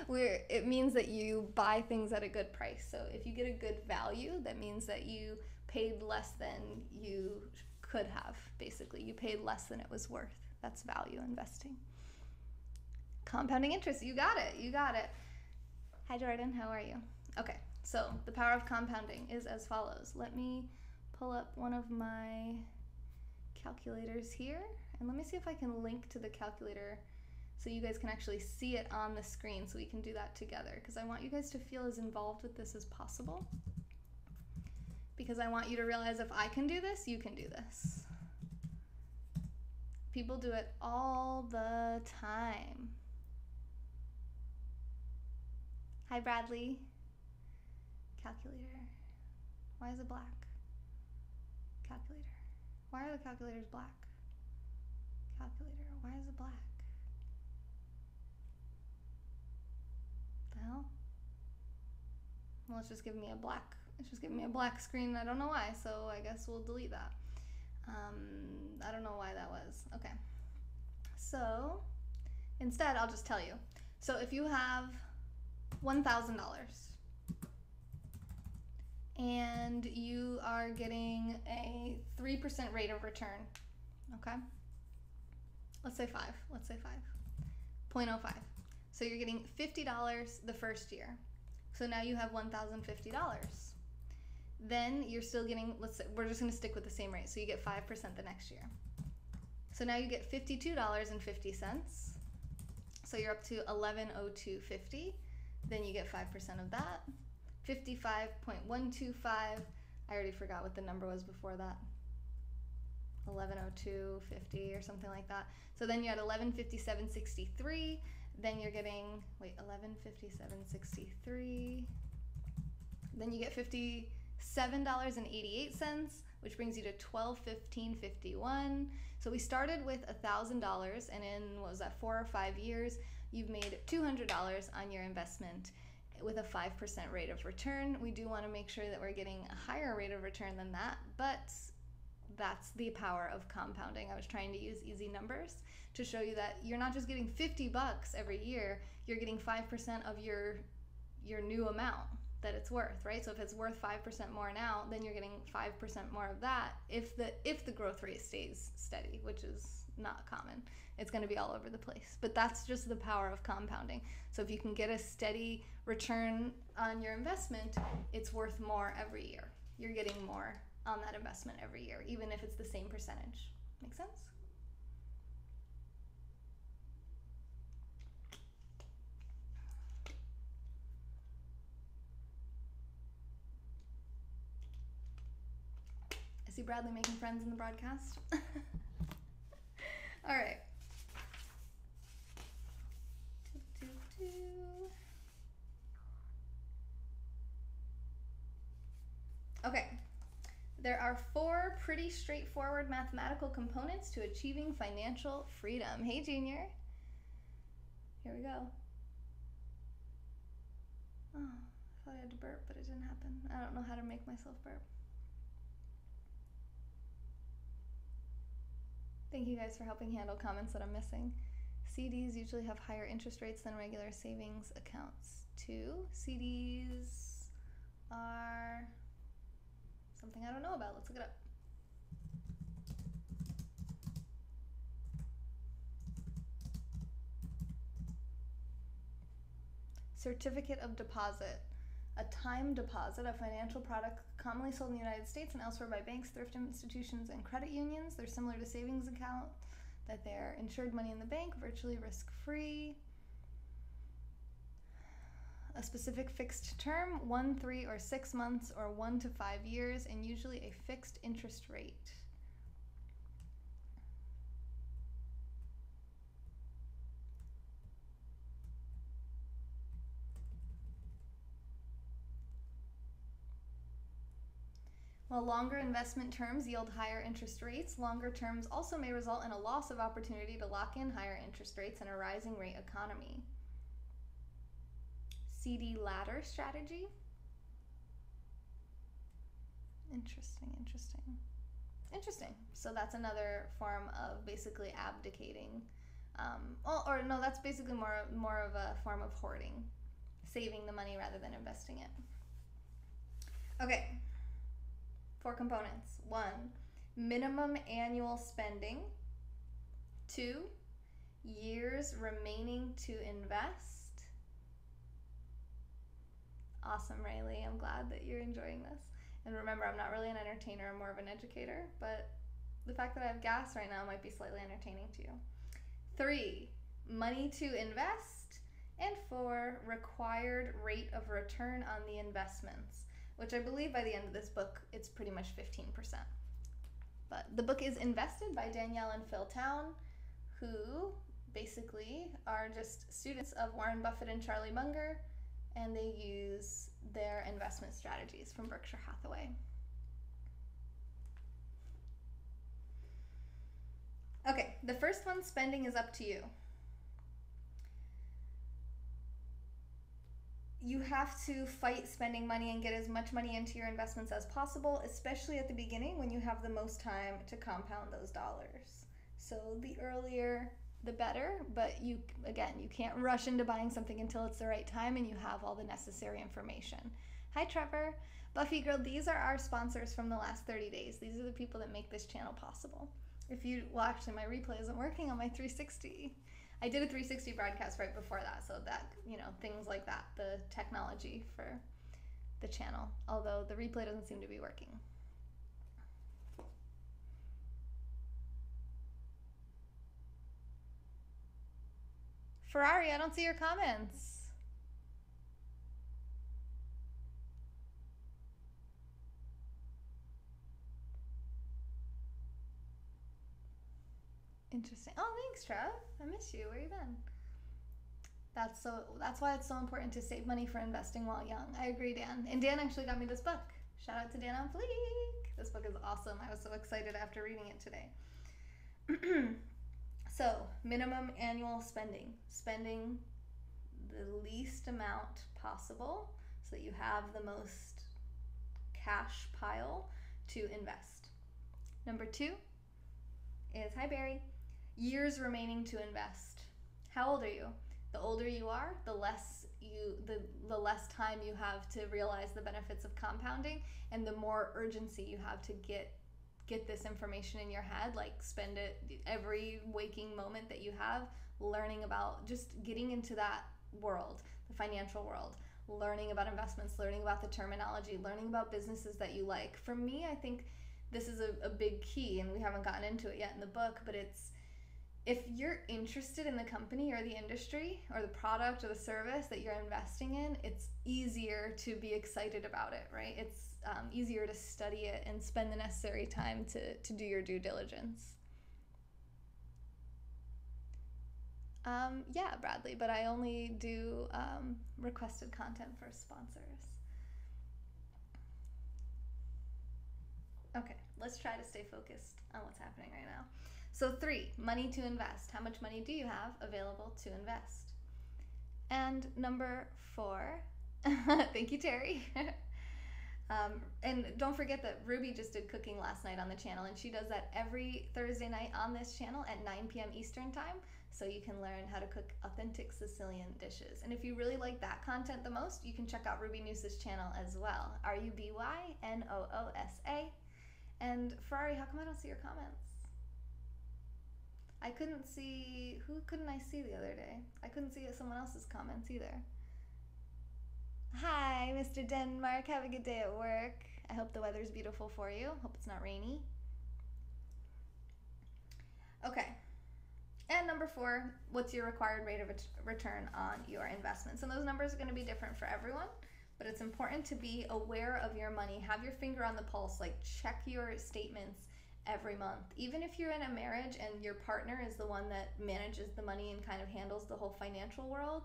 It means that you buy things at a good price. So if you get a good value, that means that you paid less than you could have, basically. You paid less than it was worth. That's value investing. Compounding interest. You got it. You got it. Hi, Jordan. How are you? Okay, so the power of compounding is as follows. Let me pull up one of my calculators here, and let me see if I can link to the calculator so you guys can actually see it on the screen, so we can do that together, because I want you guys to feel as involved with this as possible, because I want you to realize if I can do this, you can do this. People do it all the time. Hi, Bradley. Calculator. Why is it black? Calculator. Why are the calculators black? Calculator. Why is it black? The hell? Well, it's just giving me a black screen. I don't know why, so I guess we'll delete that. I don't know why that was. Okay. So instead, I'll just tell you. So if you have $1,000 and you are getting a 3% rate of return, okay? Let's say 5. 0.05. So you're getting $50 the first year. So now you have $1,050. Then you're still getting, let's say, we're just going to stick with the same rate. So you get 5% the next year. So now you get $52.50. So you're up to $11.0250. Then you get 5% of that. 55.125. I already forgot what the number was before that. 1102.50 or something like that. So then you had 1157.63. Then you're getting 1157.63. Then you get $57.88, which brings you to $1215.51. So we started with $1,000, and in 4 or 5 years, you've made $200 on your investment with a 5% rate of return. We do want to make sure that we're getting a higher rate of return than that, but that's the power of compounding. I was trying to use easy numbers to show you that you're not just getting $50 every year, you're getting 5% of your new amount that it's worth, right? So if it's worth 5% more now, then you're getting 5% more of that if the growth rate stays steady, which is not common. It's going to be all over the place. But that's just the power of compounding. So if you can get a steady return on your investment, it's worth more every year. You're getting more on that investment every year, even if it's the same percentage. Make sense? I see Bradley making friends in the broadcast. All right. Okay. There are 4 pretty straightforward mathematical components to achieving financial freedom. Hey, Junior. Here we go. Oh, I thought I had to burp, but it didn't happen. I don't know how to make myself burp. Thank you guys for helping handle comments that I'm missing. CDs usually have higher interest rates than regular savings accounts too. CDs are something I don't know about. Let's look it up. Certificate of deposit. A time deposit, a financial product commonly sold in the United States and elsewhere by banks, thrift institutions, and credit unions. They're similar to savings account, that they're insured money in the bank, virtually risk-free. A specific fixed term, 1, 3, or 6 months, or 1 to 5 years, and usually a fixed interest rate. While longer investment terms yield higher interest rates, longer terms also may result in a loss of opportunity to lock in higher interest rates in a rising rate economy. CD ladder strategy. Interesting. So that's another form of basically abdicating. That's basically more of a form of hoarding, saving the money rather than investing it. Okay. 4 components. 1, minimum annual spending. 2, years remaining to invest. Awesome, Rayleigh. I'm glad that you're enjoying this. And remember, I'm not really an entertainer. I'm more of an educator. But the fact that I have gas right now might be slightly entertaining to you. 3, money to invest. And 4, required rate of return on the investments, which I believe by the end of this book, it's pretty much 15%. But the book is Invested by Danielle and Phil Town, who basically are just students of Warren Buffett and Charlie Munger, and they use their investment strategies from Berkshire Hathaway. Okay, the first one, spending is up to you. You have to fight spending money and get as much money into your investments as possible, especially at the beginning when you have the most time to compound those dollars. So the earlier the better. But you can't rush into buying something until it's the right time and you have all the necessary information. Hi, Trevor. Buffy Girl, these are our sponsors from the last 30 days. These are the people that make this channel possible. If you, well, actually, my replay isn't working on my 360. I did a 360 broadcast right before that, so that, things like that, the technology for the channel, although the replay doesn't seem to be working. Ferrari, I don't see your comments. Interesting. Oh, thanks, Trev. I miss you. Where you been? That's why it's so important to save money for investing while young. I agree, Dan. And Dan actually got me this book. Shout out to Dan on Fleek. This book is awesome. I was so excited after reading it today. So, minimum annual spending. Spending the least amount possible so that you have the most cash pile to invest. Number 2 is, hi Barry, years remaining to invest. How old are you? The older you are, the less time you have to realize the benefits of compounding, and the more urgency you have to get this information in your head. Like, spend it every waking moment that you have learning about, just getting into that world, the financial world, learning about investments, learning about the terminology, learning about businesses that you like. For me, I think this is a big key, and we haven't gotten into it yet in the book, but it's, if you're interested in the company or the industry or the product or the service that you're investing in, it's easier to be excited about it, right? It's easier to study it and spend the necessary time to do your due diligence. Yeah, Bradley, but I only do requested content for sponsors. Okay, let's try to stay focused on what's happening right now. So 3, money to invest. How much money do you have available to invest? And number 4, thank you, Terry. And don't forget that Ruby just did cooking last night on the channel, and she does that every Thursday night on this channel at 9 p.m. Eastern time, so you can learn how to cook authentic Sicilian dishes. And if you really like that content the most, you can check out Ruby Noosa's channel as well. RUBYNOOSA. And Ferrari, how come I don't see your comments? I couldn't see, who couldn't I see the other day? I couldn't see someone else's comments either. Hi, Mr. Denmark. Have a good day at work. I hope the weather's beautiful for you. Hope it's not rainy. Okay. And number 4, what's your required rate of return on your investments? And those numbers are going to be different for everyone, but it's important to be aware of your money. Have your finger on the pulse. Like, check your statements every month. Even if you're in a marriage and your partner is the one that manages the money and kind of handles the whole financial world,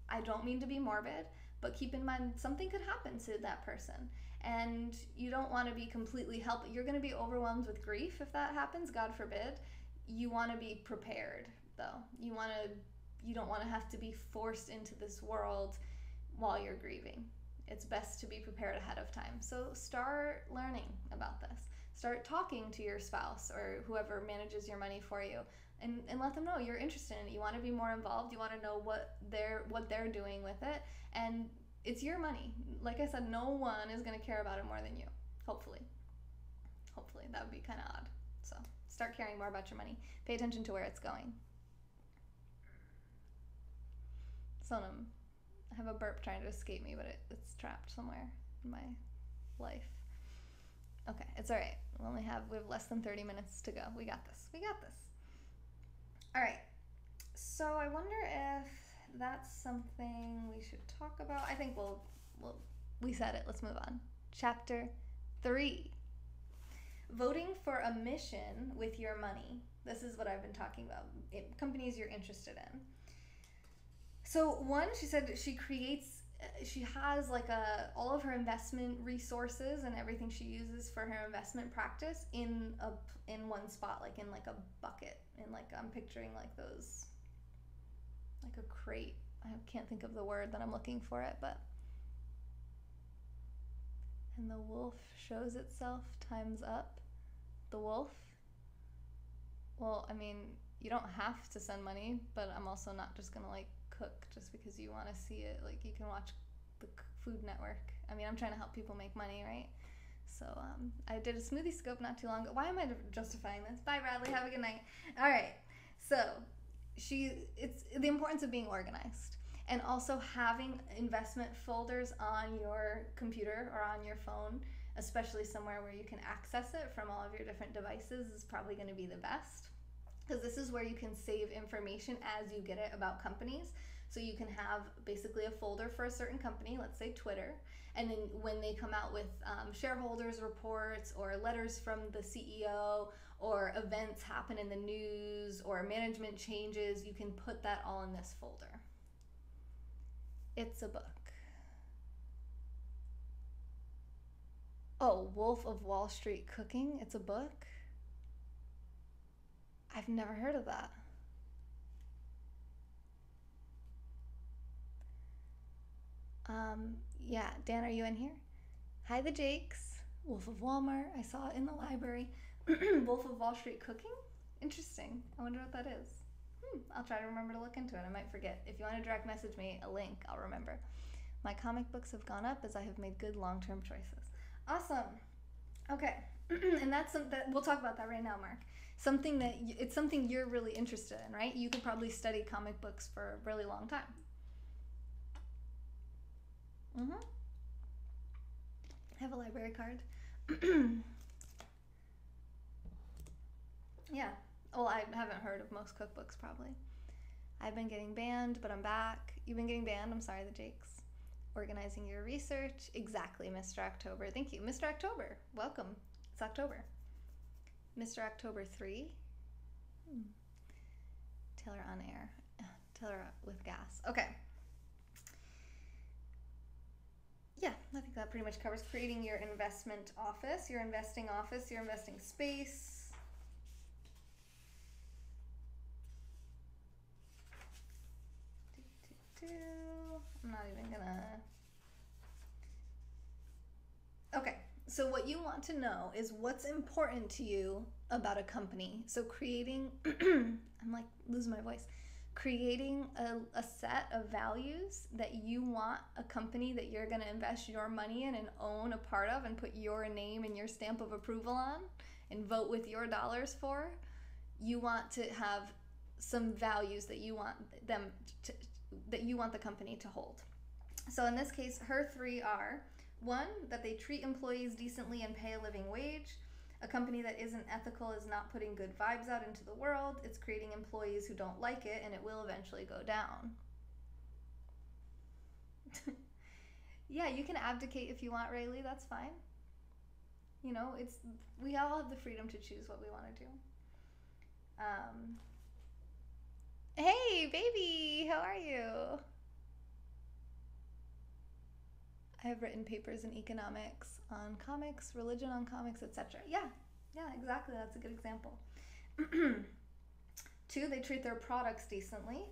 I don't mean to be morbid, but keep in mind something could happen to that person, and you don't want to be completely helpless. You're going to be overwhelmed with grief if that happens, God forbid. You want to be prepared, though. You don't want to have to be forced into this world while you're grieving. It's best to be prepared ahead of time. So start learning about this. Start talking to your spouse or whoever manages your money for you, and let them know you're interested in it. You want to be more involved. You want to know what they're doing with it, and it's your money. Like I said, no one is going to care about it more than you. Hopefully, that would be kind of odd. So start caring more about your money. Pay attention to where it's going. Sonam, I have a burp trying to escape me, but it's trapped somewhere in my life. Okay, it's all right. We have less than 30 minutes to go. We got this. All right. So I wonder if that's something we should talk about. I think we said it. Let's move on. Chapter 3. Voting for a mission with your money. This is what I've been talking about. Companies you're interested in. So one, she said she has like all of her investment resources and everything she uses for her investment practice in one spot, like in like a bucket, and like I'm picturing like those, like a crate. I can't think of the word that I'm looking for it, but and the wolf shows itself time's up. The wolf. Well, I mean, you don't have to send money, but I'm also not just gonna like cook just because you want to see it. Like, you can watch the Food Network. I mean, I'm trying to help people make money, right? So I did a smoothie scope not too long ago. Why am I justifying this? Bye, Bradley. Have a good night. All right. So it's the importance of being organized, and also having investment folders on your computer or on your phone, especially somewhere where you can access it from all of your different devices, is probably going to be the best, because this is where you can save information as you get it about companies. So you can have basically a folder for a certain company, let's say Twitter, and then when they come out with shareholders reports or letters from the CEO, or events happen in the news, or management changes, you can put that all in this folder. It's a book. Oh, Wolf of Wall Street Cooking. It's a book? I've never heard of that. Yeah, Dan, are you in here? Hi, the Jakes. Wolf of Walmart. I saw it in the library. Wolf of Wall Street Cooking? Interesting. I wonder what that is. I'll try to remember to look into it. I might forget. If you want to direct message me a link, I'll remember. My comic books have gone up as I have made good long-term choices. Awesome. Okay. And that's something that we'll talk about that right now, Mark. It's something you're really interested in, right? You could probably study comic books for a really long time. I have a library card. Yeah. Well, I haven't heard of most cookbooks, probably. I've been getting banned, but I'm back. You've been getting banned? I'm sorry, the Jakes. Organizing your research. Exactly, Mr. October. Thank you. Mr. October, welcome. It's October. Mr. October 3. Taylor on air. Taylor with gas. Okay. Yeah, I think that pretty much covers creating your investment office, your investing office, your investing space. I'm not even gonna... Okay, so what you want to know is what's important to you about a company. So creating, I'm like losing my voice. Creating a set of values that you want a company that you're going to invest your money in and own a part of and put your name and your stamp of approval on and vote with your dollars for. You want to have some values that you want them to, that you want the company to hold. So in this case, her 3 are: 1, that they treat employees decently and pay a living wage. A company that isn't ethical is not putting good vibes out into the world. It's creating employees who don't like it, and it will eventually go down. Yeah, you can abdicate if you want, Rayleigh. That's fine. You know, we all have the freedom to choose what we want to do. Hey, baby, how are you? I have written papers in economics on comics, religion on comics, etc. Yeah, exactly. That's a good example. 2, they treat their products decently.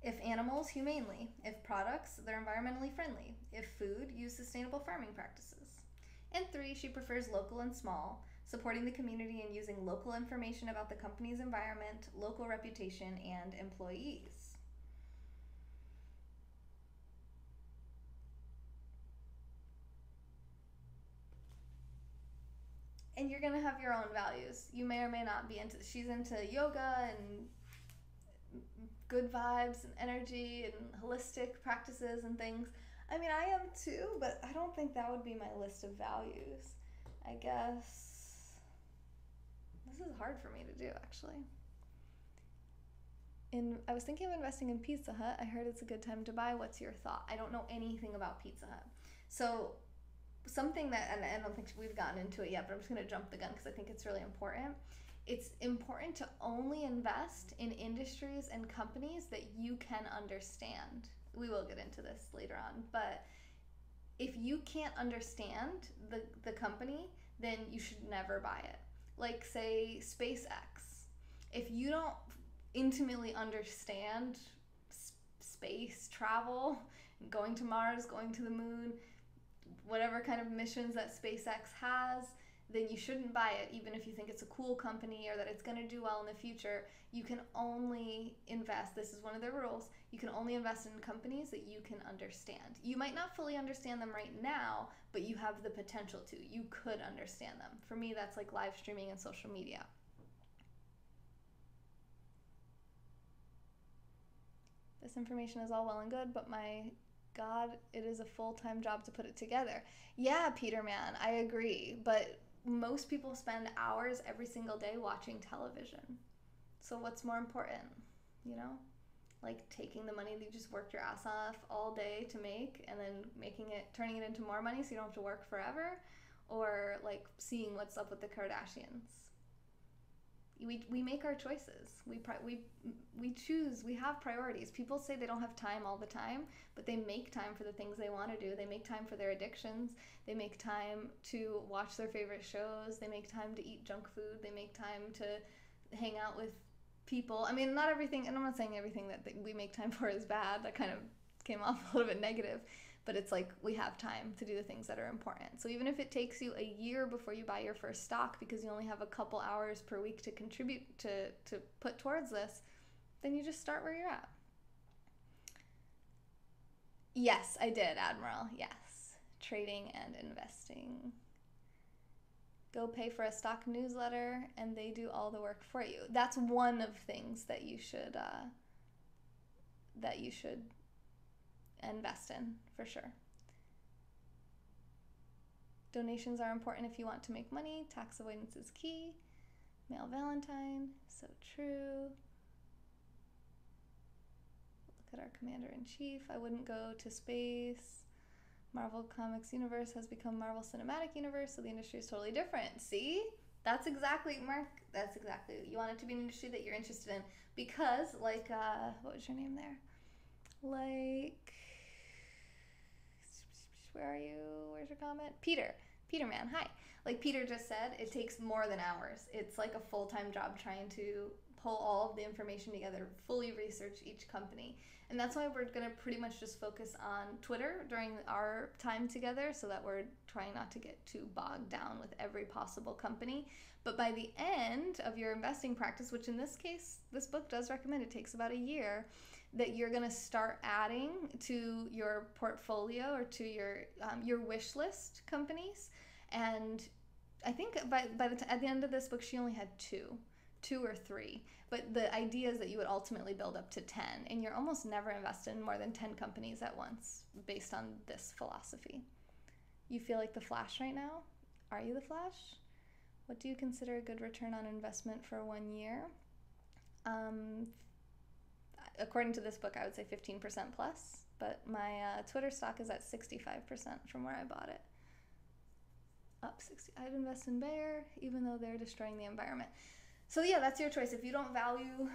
If animals, humanely. If products, they're environmentally friendly. If food, use sustainable farming practices. And 3, she prefers local and small, supporting the community and using local information about the company's environment, local reputation, and employees. And you're gonna have your own values. You may or may not be into. She's into yoga and good vibes and energy and holistic practices and things. I mean, I am too, but I don't think that would be my list of values. I guess this is hard for me to do, actually. I was thinking of investing in Pizza Hut. I heard it's a good time to buy. What's your thought? I don't know anything about Pizza Hut, so. Something that, and I don't think we've gotten into it yet, but I'm just going to jump the gun because I think it's really important. It's important to only invest in industries and companies that you can understand. We will get into this later on, but if you can't understand the company, then you should never buy it. Like, say, SpaceX. If you don't intimately understand space travel, going to Mars, going to the moon, whatever kind of missions that SpaceX has, then you shouldn't buy it, even if you think it's a cool company or that it's going to do well in the future. You can only invest, this is one of their rules, you can only invest in companies that you can understand. You might not fully understand them right now, but you have the potential to. You could understand them. For me, that's like live streaming and social media. This information is all well and good, but my God, it is a full-time job to put it together. Yeah, Peter Man, I agree. But most people spend hours every single day watching television. So what's more important, you know? Like taking the money that you just worked your ass off all day to make and then turning it into more money so you don't have to work forever, or like seeing what's up with the Kardashians. We make our choices. We choose. We have priorities. People say they don't have time all the time, but they make time for the things they want to do. They make time for their addictions. They make time to watch their favorite shows. They make time to eat junk food. They make time to hang out with people. I mean, not everything, and I'm not saying everything that we make time for is bad. That kind of came off a little bit negative. But it's like we have time to do the things that are important. So even if it takes you a year before you buy your first stock because you only have a couple hours per week to contribute to put towards this, then you just start where you're at. Yes, I did, Admiral. Yes. Trading and investing. Go pay for a stock newsletter and they do all the work for you. That's one of things that you should invest in, for sure. Donations are important if you want to make money. Tax avoidance is key. Male Valentine, so true. Look at our commander-in-chief. I wouldn't go to space. Marvel Comics universe has become Marvel Cinematic Universe, so the industry is totally different. See? That's exactly, Mark, that's exactly. You want it to be an industry that you're interested in. Because, like, what was your name there? Like, where are you? Where's your comment? Peter Man, hi. Like Peter just said, it takes more than hours. It's like a full-time job trying to pull all of the information together, fully research each company. And that's why we're going to pretty much just focus on Twitter during our time together so that we're trying not to get too bogged down with every possible company. But by the end of your investing practice, which in this case, this book does recommend it takes about a year, that you're going to start adding to your portfolio or to your wish list companies. And I think at the end of this book, she only had two or three. But the idea is that you would ultimately build up to 10, and you're almost never invested in more than 10 companies at once based on this philosophy. You feel like the Flash right now? Are you the Flash? What do you consider a good return on investment for 1 year? According to this book, I would say 15% plus, but my Twitter stock is at 65% from where I bought it. Up 60. I'd invest in Bayer, even though they're destroying the environment. So yeah, that's your choice. If you don't value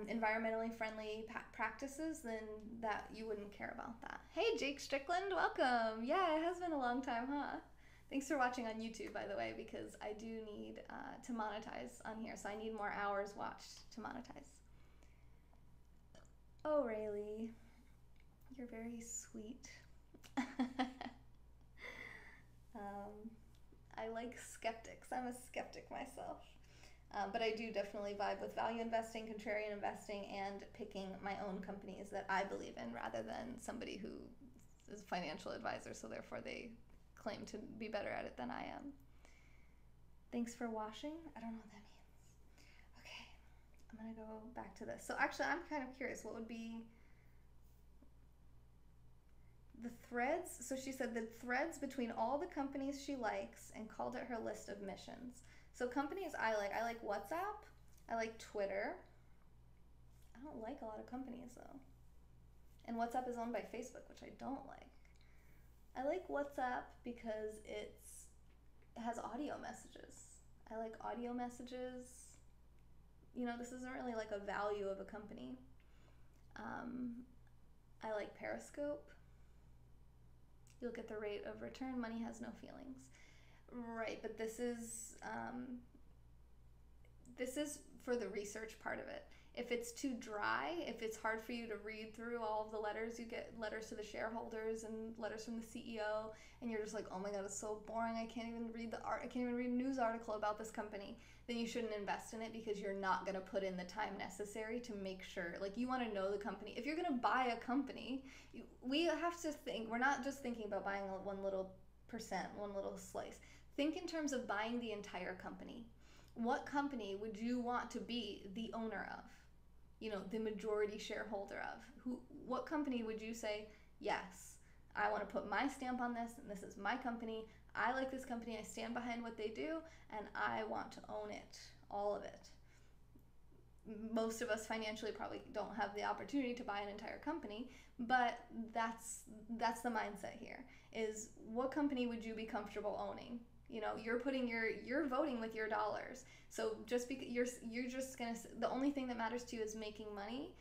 environmentally friendly practices, then that you wouldn't care about that. Hey, Jake Strickland, welcome. Yeah, it has been a long time, huh? Thanks for watching on YouTube, by the way, because I do need to monetize on here, so I need more hours watched to monetize. Oh, Rayleigh, you're very sweet. I like skeptics. I'm a skeptic myself. But I do definitely vibe with value investing, contrarian investing, and picking my own companies that I believe in rather than somebody who is a financial advisor, so therefore they claim to be better at it than I am. Thanks for washing. I don't know what that means. Okay, I'm going to go back to this. So actually, I'm kind of curious. What would be the threads? So she said the threads between all the companies she likes and called it her list of missions. So companies I like WhatsApp, I like Twitter. I don't like a lot of companies though. And WhatsApp is owned by Facebook, which I don't like. I like WhatsApp because it has audio messages. I like audio messages. You know, this isn't really like a value of a company. I like Periscope. You look at the rate of return, money has no feelings. Right, but this is for the research part of it. If it's too dry, if it's hard for you to read through all of the letters, you get letters to the shareholders and letters from the CEO, and you're just like, oh my God, it's so boring. I can't even read I can't even read a news article about this company. Then you shouldn't invest in it, because you're not going to put in the time necessary to make sure. Like, you want to know the company. If you're going to buy a company, we have to think. We're not just thinking about buying one little percent, one little slice. Think in terms of buying the entire company. What company would you want to be the owner of? You know, the majority shareholder of? What company would you say, yes, I want to put my stamp on this, and this is my company. I like this company. I stand behind what they do, and I want to own it, all of it. Most of us financially probably don't have the opportunity to buy an entire company, but that's the mindset here, is what company would you be comfortable owning? You know, you're voting with your dollars. So just because you're just gonna, the only thing that matters to you is making money.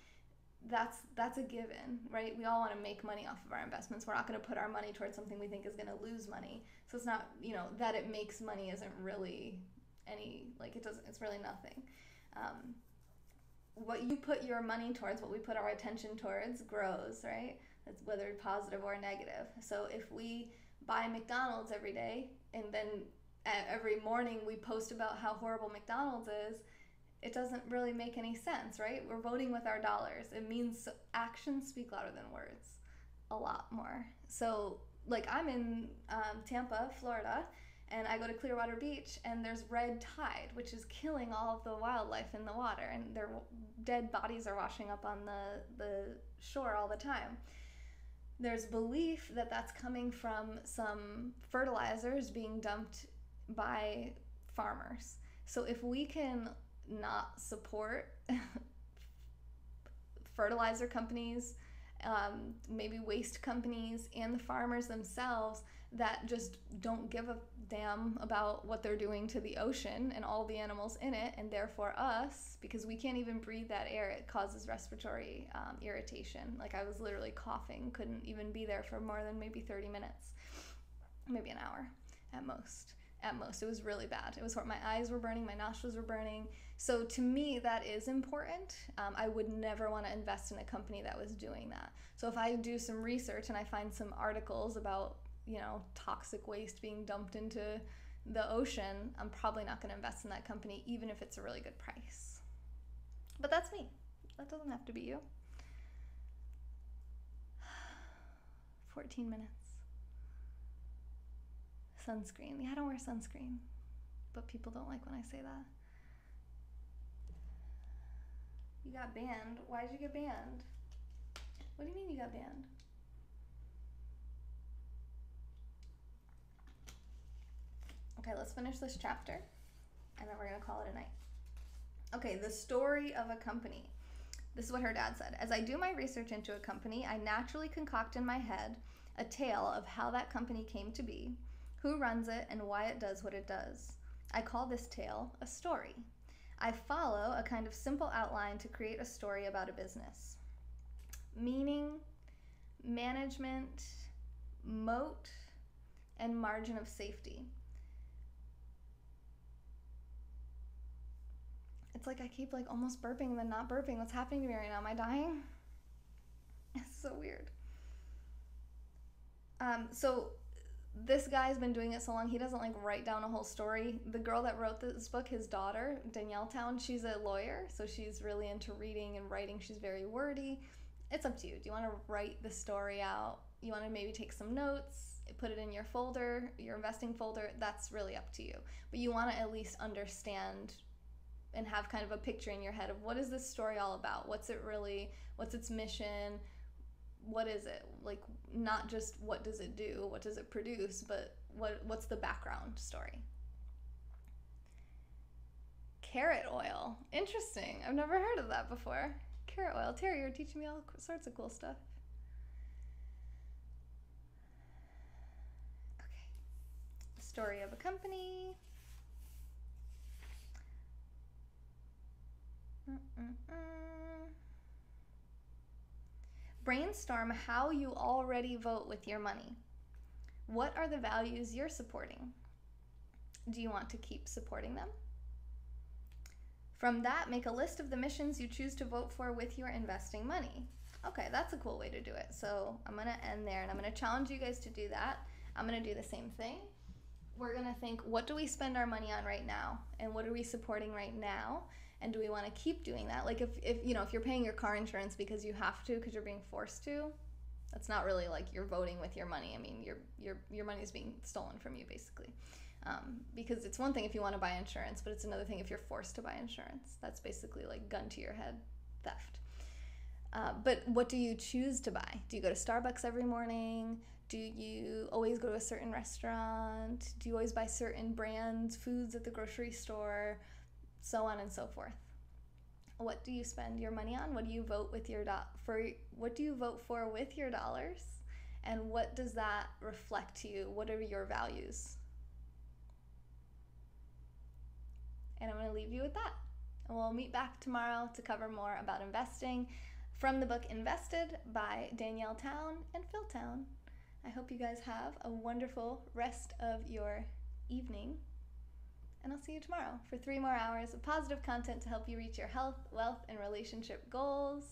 That's a given, right? We all want to make money off of our investments. We're not going to put our money towards something we think is going to lose money. So it's not, you know, that it makes money isn't really any, like, it doesn't, it's really nothing. What you put your money towards, what we put our attention towards, grows, right? That's whether positive or negative. So if we buy McDonald's every day, and then every morning we post about how horrible McDonald's is, it doesn't really make any sense, right? We're voting with our dollars. It means actions speak louder than words a lot more. So, like, I'm in Tampa, Florida, and I go to Clearwater Beach, and there's red tide, which is killing all of the wildlife in the water, and their dead bodies are washing up on the shore all the time. There's belief that that's coming from some fertilizers being dumped by farmers. So if we can not support fertilizer companies, maybe waste companies, and the farmers themselves that just don't give a damn about what they're doing to the ocean and all the animals in it, and therefore us, because we can't even breathe that air. It causes respiratory irritation. Like, I was literally coughing, couldn't even be there for more than maybe 30 minutes, maybe an hour at most. It was really bad. It was hard. My eyes were burning, my nostrils were burning. So to me, that is important. I would never want to invest in a company that was doing that. So if I do some research and I find some articles about, you know, toxic waste being dumped into the ocean, I'm probably not going to invest in that company, even if it's a really good price. But that's me. That doesn't have to be you. 14 minutes. Sunscreen. Yeah, I don't wear sunscreen, but people don't like when I say that. You got banned. Why did you get banned? What do you mean you got banned? Okay, let's finish this chapter, and then we're going to call it a night. Okay, the story of a company. This is what her dad said. As I do my research into a company, I naturally concoct in my head a tale of how that company came to be, who runs it, and why it does what it does. I call this tale a story. I follow a kind of simple outline to create a story about a business. Meaning, management, moat, and margin of safety. It's like I keep like almost burping and then not burping. What's happening to me right now? Am I dying? It's so weird. So this guy's been doing it so long, he doesn't like write down a whole story. The girl that wrote this book, his daughter, Danielle, she's a lawyer, so she's really into reading and writing. She's very wordy. It's up to you. Do you want to write the story out? You want to maybe take some notes, put it in your folder, your investing folder? That's really up to you. But you want to at least understand and have kind of a picture in your head of what is this story all about? What's it really? What's its mission? What is it? Like, not just what does it do, what does it produce, but what's the background story? Carrot oil. Interesting. I've never heard of that before. Carrot oil. Terry, you're teaching me all sorts of cool stuff. Okay. Story of a company. Brainstorm how you already vote with your money. What are the values you're supporting? Do you want to keep supporting them? From that, make a list of the missions you choose to vote for with your investing money. Okay, that's a cool way to do it. So I'm going to end there, and I'm going to challenge you guys to do that. I'm going to do the same thing. We're going to think, what do we spend our money on right now? And what are we supporting right now? And do we want to keep doing that? Like if you're paying your car insurance because you have to, because you're being forced to, that's not really like you're voting with your money. I mean, your money is being stolen from you, basically. Because it's one thing if you want to buy insurance, but it's another thing if you're forced to buy insurance. That's basically like gun to your head theft. But what do you choose to buy? Do you go to Starbucks every morning? Do you always go to a certain restaurant? Do you always buy certain brands, foods at the grocery store? So on and so forth. What do you spend your money on? What do you vote with your what do you vote for with your dollars? And what does that reflect to you? What are your values? And I'm going to leave you with that. And we'll meet back tomorrow to cover more about investing from the book Invested by Danielle Town and Phil Town. I hope you guys have a wonderful rest of your evening. And I'll see you tomorrow for 3 more hours of positive content to help you reach your health, wealth, and relationship goals.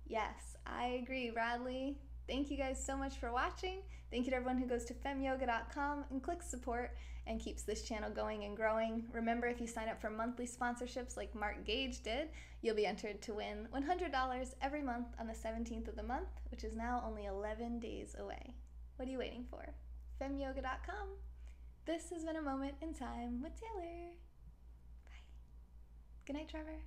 Yes, I agree, Radley. Thank you guys so much for watching. Thank you to everyone who goes to femyoga.com and clicks support and keeps this channel going and growing. Remember, if you sign up for monthly sponsorships like Mark Gage did, you'll be entered to win $100 every month on the 17th of the month, which is now only 11 days away. What are you waiting for? femyoga.com. This has been A Moment in Time with Taylor. Bye. Good night, Trevor.